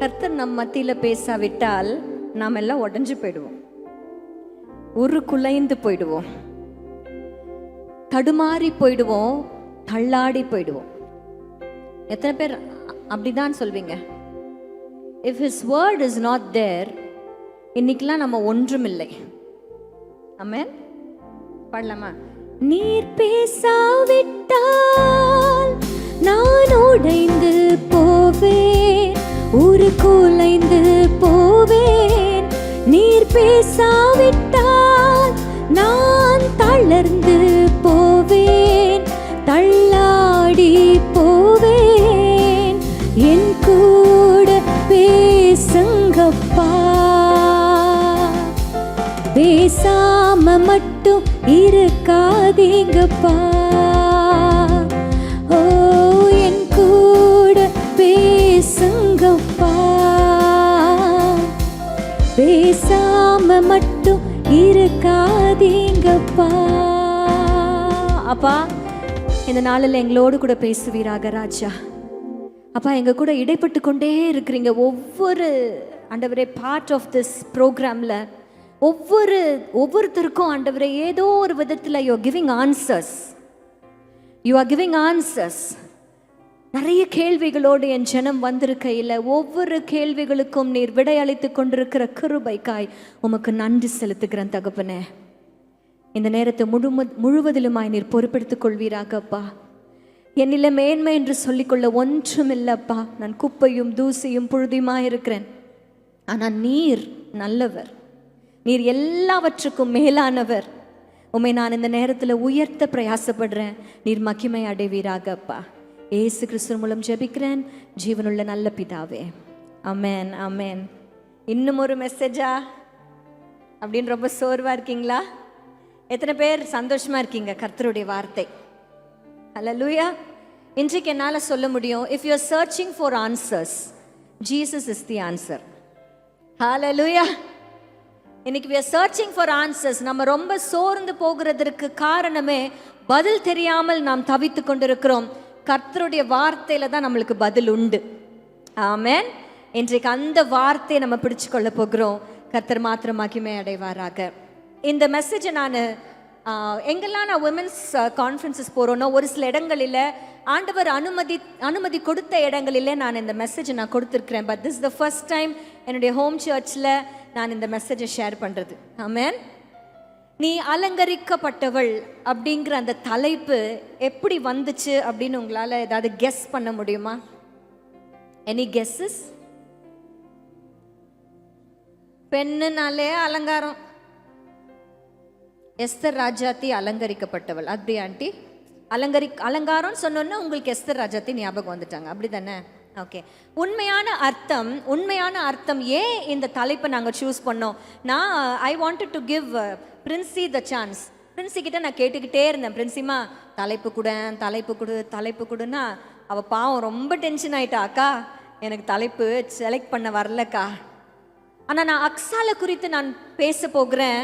கர்த்தர் நம் மத்தியில் பேசாவிட்டால் நாம் எல்லாம் உடஞ்சு போயிடுவோம், குலைந்து போயிடுவோம், தடுமாறி போயிடுவோம், தள்ளாடி போயிடுவோம். எத்தனை பேர் அப்படிதான் சொல்வீங்க? If his word is not there, இன்னைக்கெல்லாம் நம்ம ஒன்றுமில்லை. ஆமென். பாடலாமா? நீர் பேசாவிட்டால் நான் உடைந்து போவேன், குலைந்து போவேன். நீர் பேசாவிட்டால் நான் தளர்ந்து போவேன், தள்ளாடி போவேன். என் கூட பேசுங்கப்பா, பேசாம மட்டும் இருக்காதீங்கப்பா. ஓ, என் கூட பேசுங்கப்பா, பேசாம மட்டும் இருக்காதீங்கப்பா. அப்பா, இந்த நாளில் எங்களோடு கூட பேசுவீராக ராஜா. அப்பா, எங்க கூட இடைப்பட்டு கொண்டே இருக்கிறீங்க. ஒவ்வொரு ஆண்டவரே பார்ட் ஆஃப் திஸ் ப்ரோக்ராம்ல ஒவ்வொருத்தருக்கும் ஆண்டவரே ஏதோ ஒரு விதத்தில் யூ ஆர் கிவிங் ஆன்சர்ஸ். நிறைய கேள்விகளோடு என் ஜனம் வந்திருக்கையில் ஒவ்வொரு கேள்விகளுக்கும் நீர் விடையளித்து கொண்டிருக்கிற கிருபைக்காய் உமக்கு நன்றி செலுத்துகிறேன் தகப்பனே. இந்த நேரத்தை முழுவதிலுமாய் நீர் பொறுப்பெடுத்துக் கொள்வீராகப்பா. என்னில மேன்மை என்று சொல்லிக்கொள்ள ஒன்றும் இல்லப்பா. நான் குப்பையும் தூசியும் புழுதியுமாய் இருக்கிறேன். ஆனால் நீர் நல்லவர், நீர் எல்லாவற்றுக்கும் மேலானவர். உம்மை நான் இந்த நேரத்தில் உயர்த்த பிரயாசப்படுறேன். நீர் மகிமை அடைவீராகப்பா. ஏசு கிறிஸ்து மூலம் ஜெபிக்கிறேன் ஜீவனுள்ள நல்ல பிதாவே, ஆமென், ஆமென். இன்னும் ஒரு மெசேஜா அப்படின்னு ரொம்ப சோர்வா இருக்கீங்களா? எத்தனை பேர் சந்தோஷமா இருக்கீங்க? கர்த்தருடைய வார்த்தை, ஹல்லேலூயா. இன்றைக்கு என்னால் சொல்ல முடியும், if you are searching for answers, Jesus is the answer. Hallelujah. இன்னைக்கு we are searching for answers. நம்ம ரொம்ப சோர்ந்து போகிறதற்கு காரணமே பதில் தெரியாமல் நாம் தவித்து கொண்டிருக்கிறோம். கர்த்தருடைய வார்த்தையில தான் நம்மளுக்கு பதில் உண்டு. ஆமென். இன்றைக்கு அந்த வார்த்தையை நம்ம பிடிச்சு கொள்ள போகிறோம். கர்த்தர் மாத்திரம் மகிமை அடைவாராக. இந்த மெசேஜை நான் எங்கெல்லாம் நான் விமென்ஸ் கான்ஃபரன்சஸ் போகிறோன்னோ ஒரு சில இடங்களில் ஆண்டவர் அனுமதி கொடுத்த இடங்களில் நான் இந்த மெசேஜை நான் கொடுத்துருக்கிறேன். But this the first time என்னுடைய ஹோம் சர்ச்சில் நான் இந்த மெசேஜை ஷேர் பண்ணுறது. ஆமென். நீ அலங்கரிக்கப்பட்டவள் அப்படிங்கிற அந்த தலைப்பு எப்படி வந்துச்சு அப்படின்னு உங்களால் ஏதாவது கெஸ் பண்ண முடியுமா? Any guesses? பெண்ணுனாலே அலங்காரம். எஸ்தர் ராஜாத்தி அலங்கரிக்கப்பட்டவள், அப்படி ஆண்டி? அலங்காரம் சொன்னோன்னா உங்களுக்கு எஸ்தர் ராஜாத்தி ஞாபகம் வந்துட்டாங்க, அப்படி தானே? ஓகே. உண்மையான அர்த்தம் ஏன் இந்த தலைப்பை நாங்கள் சூஸ் பண்ணோம்? நான் I wanted to give Princy the chance. Princy கிட்ட நான் கேட்டுக்கிட்டே இருந்தேன், பிரின்சிமா தலைப்பு கொடுன்னா அவள் பாவம் ரொம்ப டென்ஷன் ஆயிட்டா. அக்கா, எனக்கு தலைப்பு செலக்ட் பண்ண வரலக்கா. ஆனால் நான் அக்ஸாலை குறித்து நான் பேச போகிறேன்.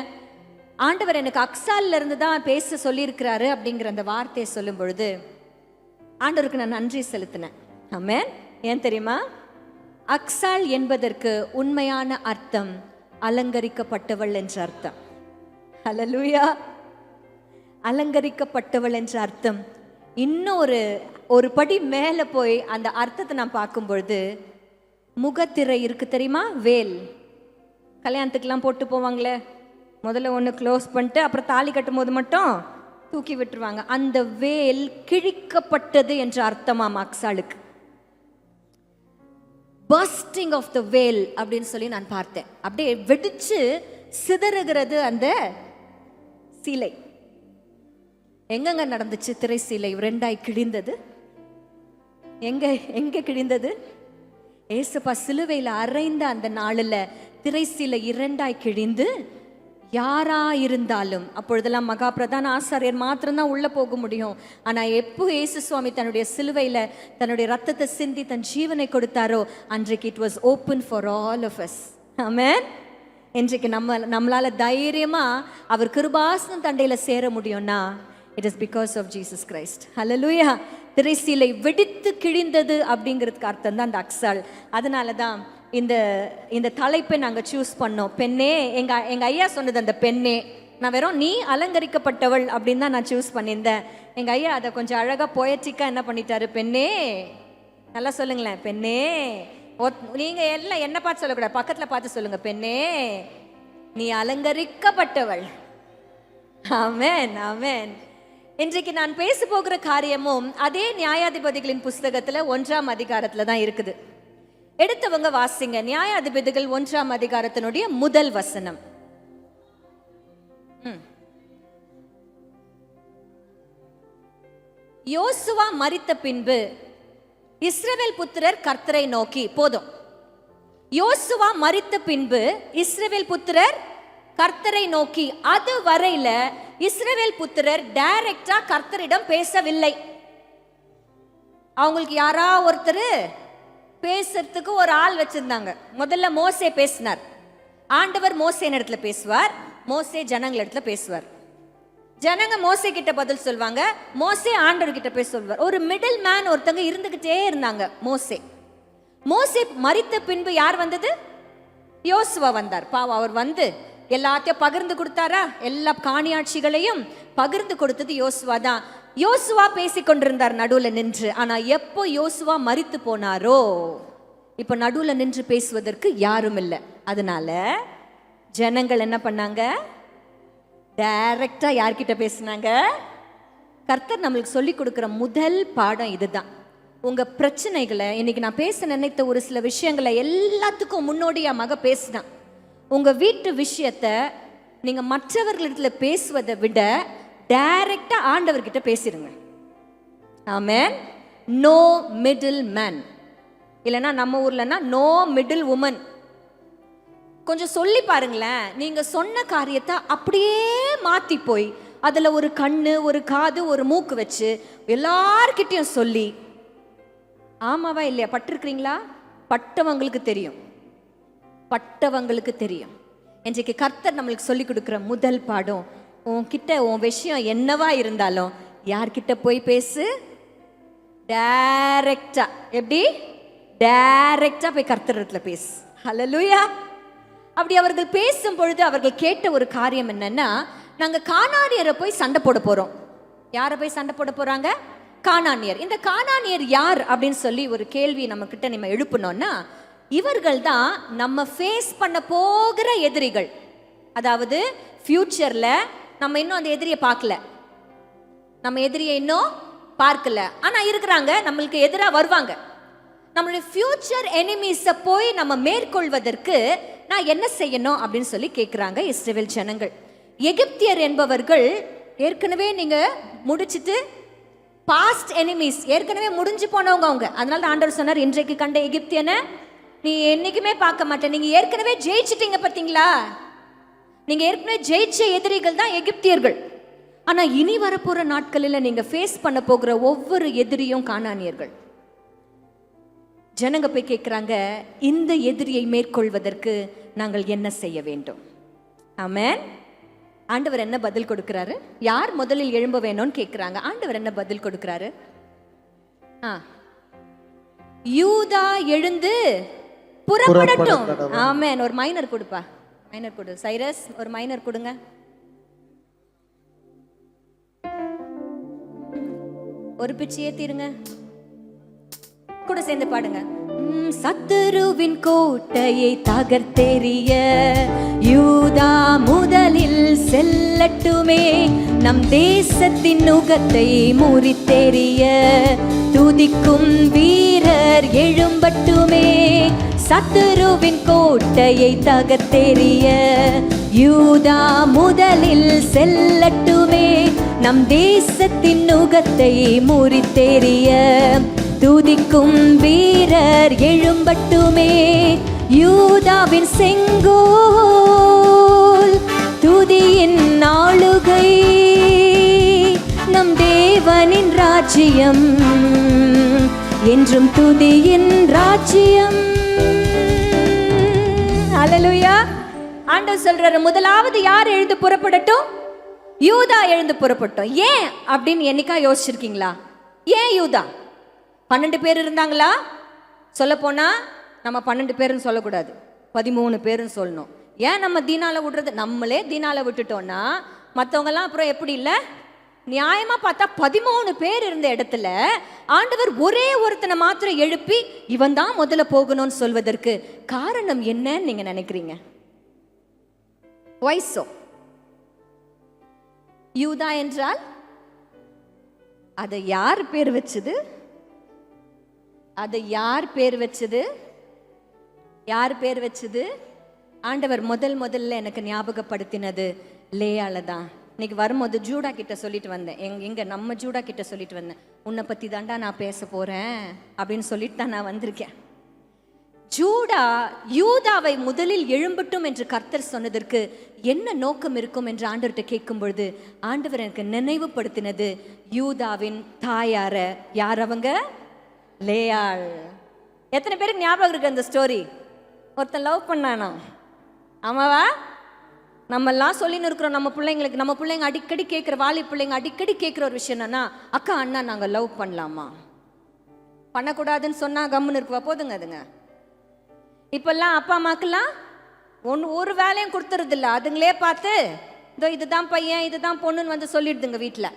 ஆண்டவர் எனக்கு அக்ஸால்ல இருந்து தான் பேச சொல்லியிருக்கிறாரு அப்படிங்கிற அந்த வார்த்தையை சொல்லும் பொழுது ஆண்டவருக்கு நான் நன்றி செலுத்தினேன். ஆமென். ஏன் தெரியுமா? அக்ஸால் என்பதற்கு உண்மையான அர்த்தம் அலங்கரிக்கப்பட்டவள் என்ற அர்த்தம். ஹல்லேலூயா. அலங்கரிக்கப்பட்டவள் என்ற அர்த்தம். இன்னொரு படி மேலே போய் அந்த அர்த்தத்தை நான் பார்க்கும் பொழுது, முகத்திரை இருக்கு தெரியுமா? வேல். கல்யாணத்துக்கெல்லாம் போட்டு போவாங்களே, முதல்ல ஒன்று க்ளோஸ் பண்ணிட்டு அப்புறம் தாலி கட்டும் போது மட்டும் தூக்கி விட்டுருவாங்க. அந்த வேல் கிழிக்கப்பட்டது என்ற அர்த்தமாம் அக்ஸாலுக்கு. பர்ஸ்டிங் ஆஃப் த வேல் அப்படின்னு சொல்லி நான் பார்த்தேன். அப்படியே வெடிச்சு சிதறுகிறது அந்த சீலை. எங்கெங்க நடந்துச்சு? திரை சீலை ரெண்டாய் கிழிந்தது. எங்க கிழிந்தது? ஏசப்பா சிலுவையில் அறைந்த அந்த நாளில் திரை சீலை இரண்டாய் கிழிந்து, யாரா இருந்தாலும், அப்பொழுதெல்லாம் மகா பிரதான ஆசாரியர் மாத்திரம்தான் உள்ள போக முடியும். ஆனால் எப்போ இயேசு சுவாமி தன்னுடைய சிலுவையில் தன்னுடைய ரத்தத்தை சிந்தி தன் ஜீவனை கொடுத்தாரோ அன்றைக்கு it was open for all of us. Amen. இன்றைக்கு நம்மளால தைரியமா அவர் கிருபாசன தண்டையில் சேர முடியும்னா it is because of Jesus Christ. Hallelujah. திரைசீலை வெடித்து கிழிந்தது அப்படிங்கிறதுக்கு அர்த்தம் தான் அந்த அக்ஸால். அதனால தான் இந்த இந்த தலைப்பை நாங்கள் சூஸ் பண்ணோம். பெண்ணே, எங்கள் ஐயா சொன்னது அந்த பெண்ணே. நான் வெறும் நீ அலங்கரிக்கப்பட்டவள் அப்படின்னு தான் நான் சூஸ் பண்ணியிருந்தேன். எங்கள் ஐயா அதை கொஞ்சம் அழகாக போயட்டிக்காக என்ன பண்ணிட்டாரு, பெண்ணே. நல்லா சொல்லுங்களேன், பெண்ணே. நீங்கள் எல்லாம் என்ன பார்த்து சொல்லக்கூடாது, பக்கத்தில் பார்த்து சொல்லுங்கள், பெண்ணே நீ அலங்கரிக்கப்பட்டவள். ஆமென், ஆமென். இன்றைக்கு நான் பேச போகிற காரியமும் அதே நியாயாதிபதிகளின் புஸ்தகத்துல 1ஆம் அதிகாரத்துல தான் இருக்குது. எடுத்தவங்க வாசிங்க. நியாயாதிபதிகள் 1ஆம் அதிகாரத்தினுடைய முதல் வசனம். யோசுவா மரித்த பின்பு இஸ்ரவேல் புத்திரர் கர்த்தரை நோக்கி, போதும். யோசுவா மரித்த பின்பு இஸ்ரவேல் புத்திரர் கர்த்தரை நோக்கி, அது வரையில இஸ்ரவேல் புத்திரர் டைரக்டா கர்த்தரிடம் பேசவில்லை. அவங்களுக்கு யாரா ஒருத்தர் பேசுறதுக்கு ஒரு ஆள் வச்சிருந்தாங்க. முதல்ல மோசே பேசினார். ஆண்டவர் மோசே இடத்துல பேசுவார், மோசே ஜனங்கள் இடத்துல பேசுவார். ஜனங்க மோசே கிட்ட பதில் சொல்வாங்க, மோசே ஆண்டவர் கிட்ட பேச சொல்வார். ஒரு மிடில் மேன் ஒருத்தங்க இருந்துகிட்டே இருந்தாங்க. மோசே மரித்த பின்பு யார் வந்தது? யோசுவா வந்தார். பாவம், அவர் வந்து எல்லாத்தையும் பகிர்ந்து கொடுத்தாரா? எல்லா காணியாட்சிகளையும் பகிர்ந்து கொடுத்தது யோசுவா தான். யோசுவா பேசிக்கொண்டிருந்தார் நடுவுல நின்று. ஆனா எப்போ யோசுவா மரித்து போனாரோ, இப்ப நடுவுல நின்று பேசுவதற்கு யாரும் இல்லை. அதனால ஜனங்கள் என்ன பண்ணாங்க? டைரக்டா யார்கிட்ட பேசினாங்க? கர்த்தர் நம்மளுக்கு சொல்லி கொடுக்கிற முதல் பாடம் இதுதான். உங்க பிரச்சனைகளை, இன்னைக்கு நான் பேச நினைத்த ஒரு சில விஷயங்களை எல்லாத்துக்கும் முன்னோடியாக பேசினான். உங்க வீட்டு விஷயத்தை நீங்க மற்றவர்களிடத்துல பேசுவதை விட டைரக்டா ஆண்டவர்கிட்ட பேசிடுங்க. ஆமென். நோ மிடில் மேன், இல்லைன்னா நம்ம ஊர்லன்னா நோ மிடில் உமன். கொஞ்சம் சொல்லி பாருங்களேன். நீங்க சொன்ன காரியத்தை அப்படியே மாத்தி போய் அதுல ஒரு கண்ணு, ஒரு காது, ஒரு மூக்கு வச்சு எல்லார்கிட்டையும் சொல்லி, ஆமாவா இல்லையா? பட்டிருக்கிறீங்களா? பட்டவங்களுக்கு தெரியும், பட்டவங்களுக்கு தெரியும். இன்றைக்கு கர்த்தர் நம்மளுக்கு சொல்லி கொடுக்குற முதல் பாடம், உன்கிட்ட உன் விஷயம் என்னவா இருந்தாலும் யார்கிட்ட போய் பேசு? டைரக்டா. எப்படி? டைரக்டா போய் கர்த்தரத்துல பேசு. ஹல்லேலூயா. அப்படி அவர்கள் பேசும் பொழுது அவர்கள் கேட்ட ஒரு காரியம் என்னன்னா, நாங்க கானானியரை போய் சண்டை போட போறோம். யாரை போய் சண்டை போட போறாங்க? கானானியர். இந்த கானானியர் யார் அப்படின்னு சொல்லி ஒரு கேள்வி நம்ம கிட்ட நம்ம எழுப்பணும்னா, இவர்கள் தான் நம்ம ஃபேஸ் பண்ண போகிற எதிரிகள். அதாவது ஃபியூச்சர்ல நம்ம இன்னும் அந்த எதிரியை பார்க்கல, நம்ம எதிரியை இன்னும் பார்க்கல, ஆனா இருக்கிறாங்க, நம்மளுக்கு எதிராக வருவாங்க. நம்மளுடைய ஃபியூச்சர் எனிமீஸை போய் நம்ம மேற்கொள்வதற்கு நான் என்ன செய்யணும் அப்படின்னு சொல்லி கேட்குறாங்க இஸ்ரவேல் ஜனங்கள். எகிப்தியர் என்பவர்கள் ஏற்கனவே நீங்க முடிச்சிட்டு பாஸ்ட் எனிமீஸ், ஏற்கனவே முடிஞ்சு போனவங்க அவங்க. அதனால தான் ஆண்டவர் சொன்னார், இன்றைக்கு கண்ட எகிப்தியனை நீ என்னைக்குமே பார்க்க மாட்டேன். நீங்க ஏற்கனவே ஜெயிச்சிட்டீங்க, பார்த்தீங்களா? நீங்க ஏற்கனவே ஜெயிச்ச எதிரிகள் தான் எகிப்தியர்கள். ஆனா இனி வரப்போற நாட்களில் நீங்க ஃபேஸ் பண்ண போகிற ஒவ்வொரு எதிரியும் கானானியர்கள். ஜனங்க போய் கேட்குறாங்க, இந்த எதிரியை மேற்கொள்வதற்கு நாங்கள் என்ன செய்ய வேண்டும்? ஆமென். ஆண்டவர் என்ன பதில் கொடுக்கிறாரு? யார் முதலில் எழும்ப வேணும்னு கேட்குறாங்க. ஆண்டவர் என்ன பதில் கொடுக்கிறாரு? யூதா எழுந்து புறப்படட்டும். ஆமென். ஒரு மைனர் கொடுப்பா, மைனர் கொடு. சைரஸ், ஒரு மைனர் கொடுங்க. ஒரு பிச்சு ஏத்திருங்க, கூட சேர்ந்து பாடுங்க. சத்துருவின் கோட்டையை தகர்த்தெறிய யூதா முதலில் செல்லட்டுமே, நம் தேசத்தின் நுகத்தை முறித்தெறிய துதிக்கும் வீரர் எழும்பட்டுமே. சத்துருவின் கோட்டையை தகர்த்தெறிய யூதா முதலில் செல்லட்டுமே, நம் தேசத்தின் நுகத்தை முறித்தெறிய துதிக்கும் வீரர் எழும்பட்டுமே. யூதாவின் செங்கோல் துதியின் ஆளுகை, நம் தேவனின் ராஜ்யம் என்றும் துதியின் ராஜ்யம். ஹல்லேலூயா. ஆண்டவர் சொல்றாரு, முதலாவது யார் எழுந்து புறப்படட்டும்? யூதா எழுந்து புறப்பட்டோம். ஏன் அப்படின்னு என்னைக்கா யோசிச்சிருக்கீங்களா? ஏன் யூதா? 12 பேர் இருந்தாங்களா? சொல்ல போனா நம்ம 12 பேருன்னு சொல்லக்கூடாது, 13 பேருன்னு சொல்லணும். ஏன் நம்ம தீனால விடுறது? நம்மளே தீனால விட்டுட்டோம்னா மற்றவங்கெல்லாம் அப்புறம் எப்படி இல்லை? நியாயமா பார்த்தா 13 பேர் இருந்த இடத்துல ஆண்டவர் ஒரே ஒருத்தனை மாத்திரம் எழுப்பி இவன் தான் முதல்ல போகணும்னு சொல்வதற்கு காரணம் என்னன்னு நீங்க நினைக்கிறீங்க? வயசோ யூதா என்றால் அதை யார் பேர் வச்சது? அதை யார் பேர் வச்சது? யார் பேர் வச்சது? ஆண்டவர் முதல்ல எனக்கு ஞாபகப்படுத்தினது லேயால தான். இன்னைக்கு வரும்போது ஜூடா கிட்ட சொல்லிட்டு வந்தேன், எங்க நம்ம ஜூடா கிட்ட சொல்லிட்டு வந்தேன், உன்னை பத்தி தாண்டா நான் பேச போறேன் அப்படின்னு சொல்லிட்டு தான் நான் வந்திருக்கேன். ஜூடா யூதாவை முதலில் எழும்பட்டும் என்று கர்த்தர் சொன்னதற்கு என்ன நோக்கம் இருக்கும் என்று ஆண்டவர்கிட்ட கேட்கும் பொழுது ஆண்டவர் எனக்கு நினைவுபடுத்தினது யூதாவின் தாயார. யார் அவங்க? லேயாள். எத்தனை பேருக்கு ஞாபகம் இருக்கு அந்த ஸ்டோரி? ஒருத்தன் லவ் பண்ணானா, ஆமாவா? நம்மெல்லாம் சொல்லின்னு இருக்கிறோம் நம்ம பிள்ளைங்களுக்கு. நம்ம பிள்ளைங்க அடிக்கடி கேட்குற, வாலி பிள்ளைங்க அடிக்கடி கேட்குற ஒரு விஷயம் என்னன்னா, அக்கா அண்ணா நாங்கள் லவ் பண்ணலாமா? பண்ணக்கூடாதுன்னு சொன்னால் கம்முன்னு இருக்குவா? போதுங்க அதுங்க. இப்பெல்லாம் அப்பா அம்மாக்கெல்லாம் ஒரு வேலையும் கொடுத்துறதில்ல, அதுங்களே பார்த்து இதோ இதுதான் பையன் இதுதான் பொண்ணுன்னு வந்து சொல்லிடுதுங்க வீட்டில்.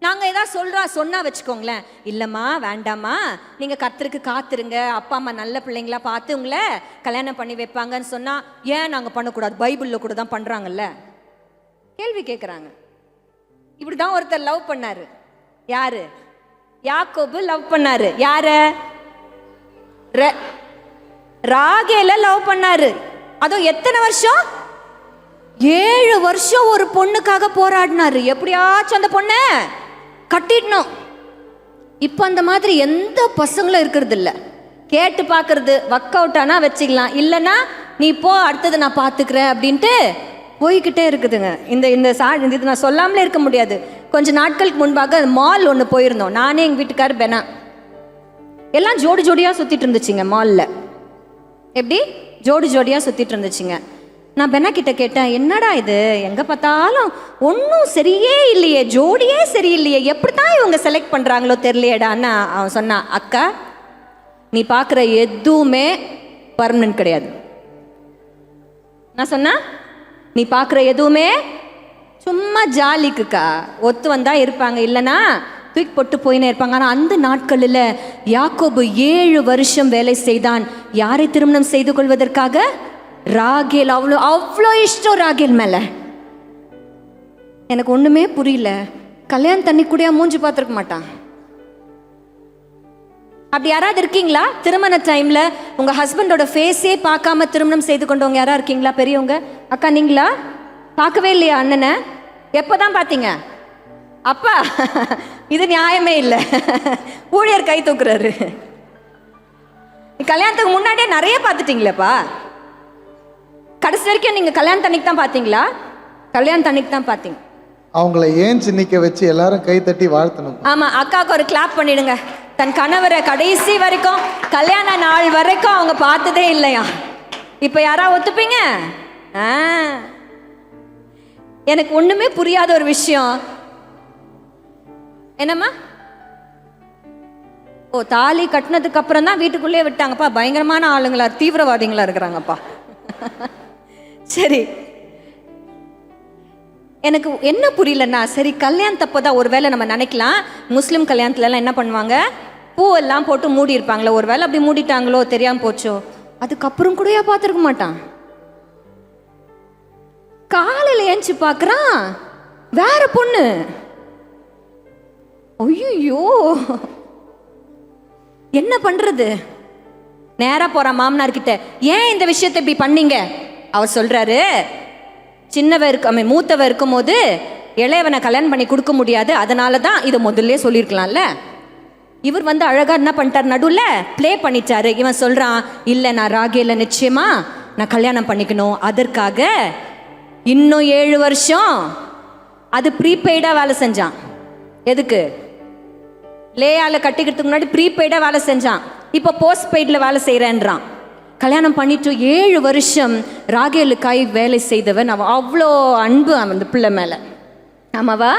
நாங்கள் ஏதாவது சொன்னால் வச்சுக்கோங்களேன், இல்லைம்மா வேண்டாம்மா நீங்கள் கர்த்தருக்கு காத்துருங்க, அப்பா அம்மா நல்ல பிள்ளைங்களா பார்த்து உங்களை கல்யாணம் பண்ணி வைப்பாங்கன்னு சொன்னால் ஏன் நாங்கள் பண்ணக்கூடாது? பைபிளில் கூட தான் பண்ணுறாங்கல்ல. கேள்வி கேட்குறாங்க. இப்படி தான் ஒருத்தர் லவ் பண்ணாரு. யாரு? யாக்கோபு லவ் பண்ணாரு. யார? ராகேல லவ் பண்ணாரு. அதுவும் எத்தனை வருஷம்? 7 வருஷம் ஒரு பொண்ணுக்காக போராடினாரு. எப்படியாச்சும் அந்த பொண்ணை கட்டிடணும். இப்போ அந்த மாதிரி எந்த பசங்களும் இருக்கிறது இல்லை. கேட்டு பார்க்கறது, ஒர்க் அவுட் ஆனால் வச்சுக்கலாம், இல்லைன்னா நீ போ அடுத்தது நான் பார்த்துக்கிறேன் அப்படின்ட்டு போய்கிட்டே இருக்குதுங்க. இது நான் சொல்லாமலே இருக்க முடியாது. கொஞ்ச நாட்களுக்கு முன்பாக மால் ஒன்று போயிருந்தோம், நானே எங்கள் வீட்டுக்காரர் பெனா. எல்லாம் ஜோடி ஜோடியாக சுற்றிட்டு இருந்துச்சுங்க மாலில். எப்படி? ஜோடி ஜோடியாக சுற்றிட்டு இருந்துச்சுங்க. நான் பெனா கிட்ட கேட்டேன், என்னடா இது எங்கே பார்த்தாலும் ஒன்றும் சரியே இல்லையே, ஜோடியே சரியில்லையே, எப்படி தான் இவங்க செலக்ட் பண்ணுறாங்களோ தெரியலையேடான்னு அவன் சொன்னான். அக்கா நீ பார்க்குற எதுவுமே பர்மனன்ட் கிடையாது. நான் சொன்னா நீ பார்க்குற எதுவுமே சும்மா ஜாலிக்குக்கா, ஒத்து வந்தால் இருப்பாங்க, இல்லைன்னா தூக்கி போட்டு போயினே இருப்பாங்க. ஆனால் அந்த நாட்களில் யாக்கோபு 7 வருஷம் வேலை செய்தான். யாரை திருமணம் செய்து கொள்வதற்காக? ராகேல். அவ்வளோ இஷ்டம் ராகேல் மேலே. எனக்கு ஒன்றுமே புரியல. கல்யாணம் தண்ணி கூடயா மூஞ்சி பார்த்துருக்க மாட்டான். அப்படி யாராவது இருக்கீங்களா? திருமண டைம்ல உங்க ஹஸ்பண்டோட ஃபேஸே பார்க்காம திருமணம் செய்து கொண்டவங்க யாரா இருக்கீங்களா? பெரியவங்க அக்கா நீங்களா? பார்க்கவே இல்லையா அண்ணனை? எப்போதான் பார்த்தீங்க? அப்பா இது நியாயமே இல்லை. ஊழியர் கை தூக்குறாரு. கல்யாணத்துக்கு முன்னாடியே நிறைய பார்த்துட்டீங்களேப்பா. கடைசி வரைக்கும் நீங்க கல்யாணம் தண்ணிக்கு தான் பார்த்தீங்களா? கல்யாணம் தண்ணிக்கு தான் பார்த்தீங்க. அவங்கள ஏன் சின்னிக்க வச்சு எல்லாரும் கை தட்டி வாழ்த்தணும். ஆமா, அக்காவுக்கு ஒரு கிளாப் பண்ணிடுங்க. தன் கணவரை கடைசி வரைக்கும், கல்யாண நாள் வரைக்கும் அவங்க பார்த்ததே இல்லையா? இப்ப யாரா ஒத்துப்பீங்க? எனக்கு ஒண்ணுமே புரியாத ஒரு விஷயம் என்னம்மா, ஓ தாலி கட்டினதுக்கு அப்புறம் தான் வீட்டுக்குள்ளே விட்டாங்கப்பா. பயங்கரமான ஆளுங்களா, தீவிரவாதிகளா இருக்கிறாங்கப்பா. சரி, எனக்கு என்ன புரியலன்னா, சரி கல்யாணத்தப்போதான் ஒருவேளை நம்ம நினைக்கலாம், முஸ்லீம் கல்யாணத்துலலாம் என்ன பண்ணுவாங்க, பூவெல்லாம் போட்டு மூடி இருப்பாங்களோ, ஒருவேளை அப்படி மூடிட்டாங்களோ, தெரியாம போச்சோ. அதுக்கப்புறம் கூடயா பார்த்துருக்க மாட்டான். காலையில் ஏஞ்சி பார்க்குறான் வேற பொண்ணு. ஐயோ என்ன பண்றது? நேரா போறான் மாமனார் கிட்ட. ஏன் இந்த விஷயத்தை இப்படி பண்ணீங்க? அவர் சொல்றாரு, சின்னவ மூத்தவ இருக்கும் போது இளையவனை கல்யாணம் பண்ணி கொடுக்க முடியாது, அதனால தான் இதை முதல்ல சொல்லியிருக்கலாம்ல. இவர் வந்து அழகா என்ன பண்ணிட்டார், நடுவில் ப்ளே பண்ணிட்டாரு. இவன் சொல்றான், இல்லை நான் ராகேல நிச்சயமா நான் கல்யாணம் பண்ணிக்கணும், அதற்காக இன்னும் 7 வருஷம் அது ப்ரீபெய்டா வேலை செஞ்சான். எதுக்கு? லேயால கட்டிக்கிறதுக்கு முன்னாடி ப்ரீபெய்டா வேலை செஞ்சான், இப்போ போஸ்ட் பெய்டில் வேலை செய்கிறேன்றான். கல்யாணம் பண்ணிட்டு 7 வருஷம் ராகேலுக்காய் வேலை செய்தவன். அவன் அவ்வளோ அன்பு அந்த பிள்ளை மேலே. ஆமாவா?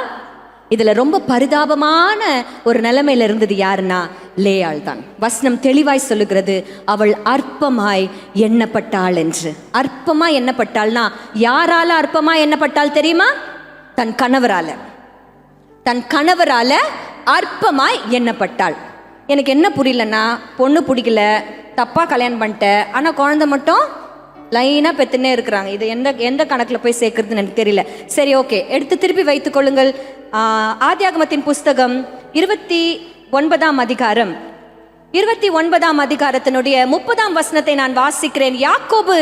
இதுல ரொம்ப பரிதாபமான ஒரு நிலைமையில இருந்தது யாருன்னா லேயாள் தான். வசனம் தெளிவாய் சொல்லுகிறது, அவள் அற்பமாய் எண்ணப்பட்டாள் என்று. அற்பமாய் எண்ணப்பட்டாள்னா யாரால அற்பமாய் எண்ணப்பட்டாள் தெரியுமா? தன் கணவரால. தன் கணவரால அற்பமாய் எண்ணப்பட்டாள். எனக்கு என்ன புரியலன்னா, பொண்ணு பிடிக்கல, தப்பா கல்யாணம் பண்ணிட்டேன், ஆனா குழந்தை மட்டும் லைனா பெத்துனே இருக்கிறாங்க. இது எந்த கணக்குல போய் சேர்க்கறதுன்னு எனக்கு தெரியல. சரி, ஓகே, எடுத்து திருப்பி வைத்துக் கொள்ளுங்கள். ஆதியாகமத்தின் புஸ்தகம் 29ஆம் அதிகாரம் 29ஆம் அதிகாரத்தினுடைய 30ஆம் வசனத்தை நான் வாசிக்கிறேன். யாக்கோபு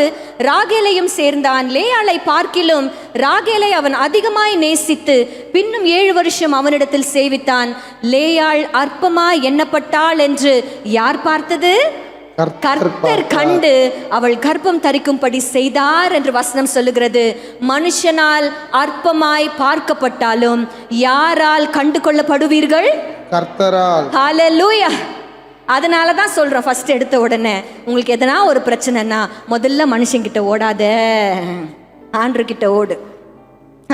ராகேலையும் சேர்ந்தான், லேயாளை பார்க்கிலும் ராகேலை அவன் அதிகமாய் நேசித்து பின்னும் 7 வருஷம் அவனிடத்தில் சேவித்தான். லேயாள் அற்பமாய் எண்ணப்பட்டாள் என்று யார் பார்த்தது? கர்த்தர் கண்டு அவள் கர்ப்பம் தரிக்கும்படி செய்தார் என்று வசனம் சொல்லுகிறது. மனுஷனால் அற்பமாய் பார்க்கப்பட்டாலும் யாரால் கண்டு கொள்ளப்படுவீர்கள்? கர்த்தரால். ஹல்லேலூயா. அதனால தான் சொல்றேன், ஃபர்ஸ்ட் எடுத்த உடனே உங்களுக்கு எதனா ஒரு பிரச்சனைனா முதல்ல மனுஷங்கிட்ட ஓடாத, ஆண்டவர்கிட்ட ஓடு.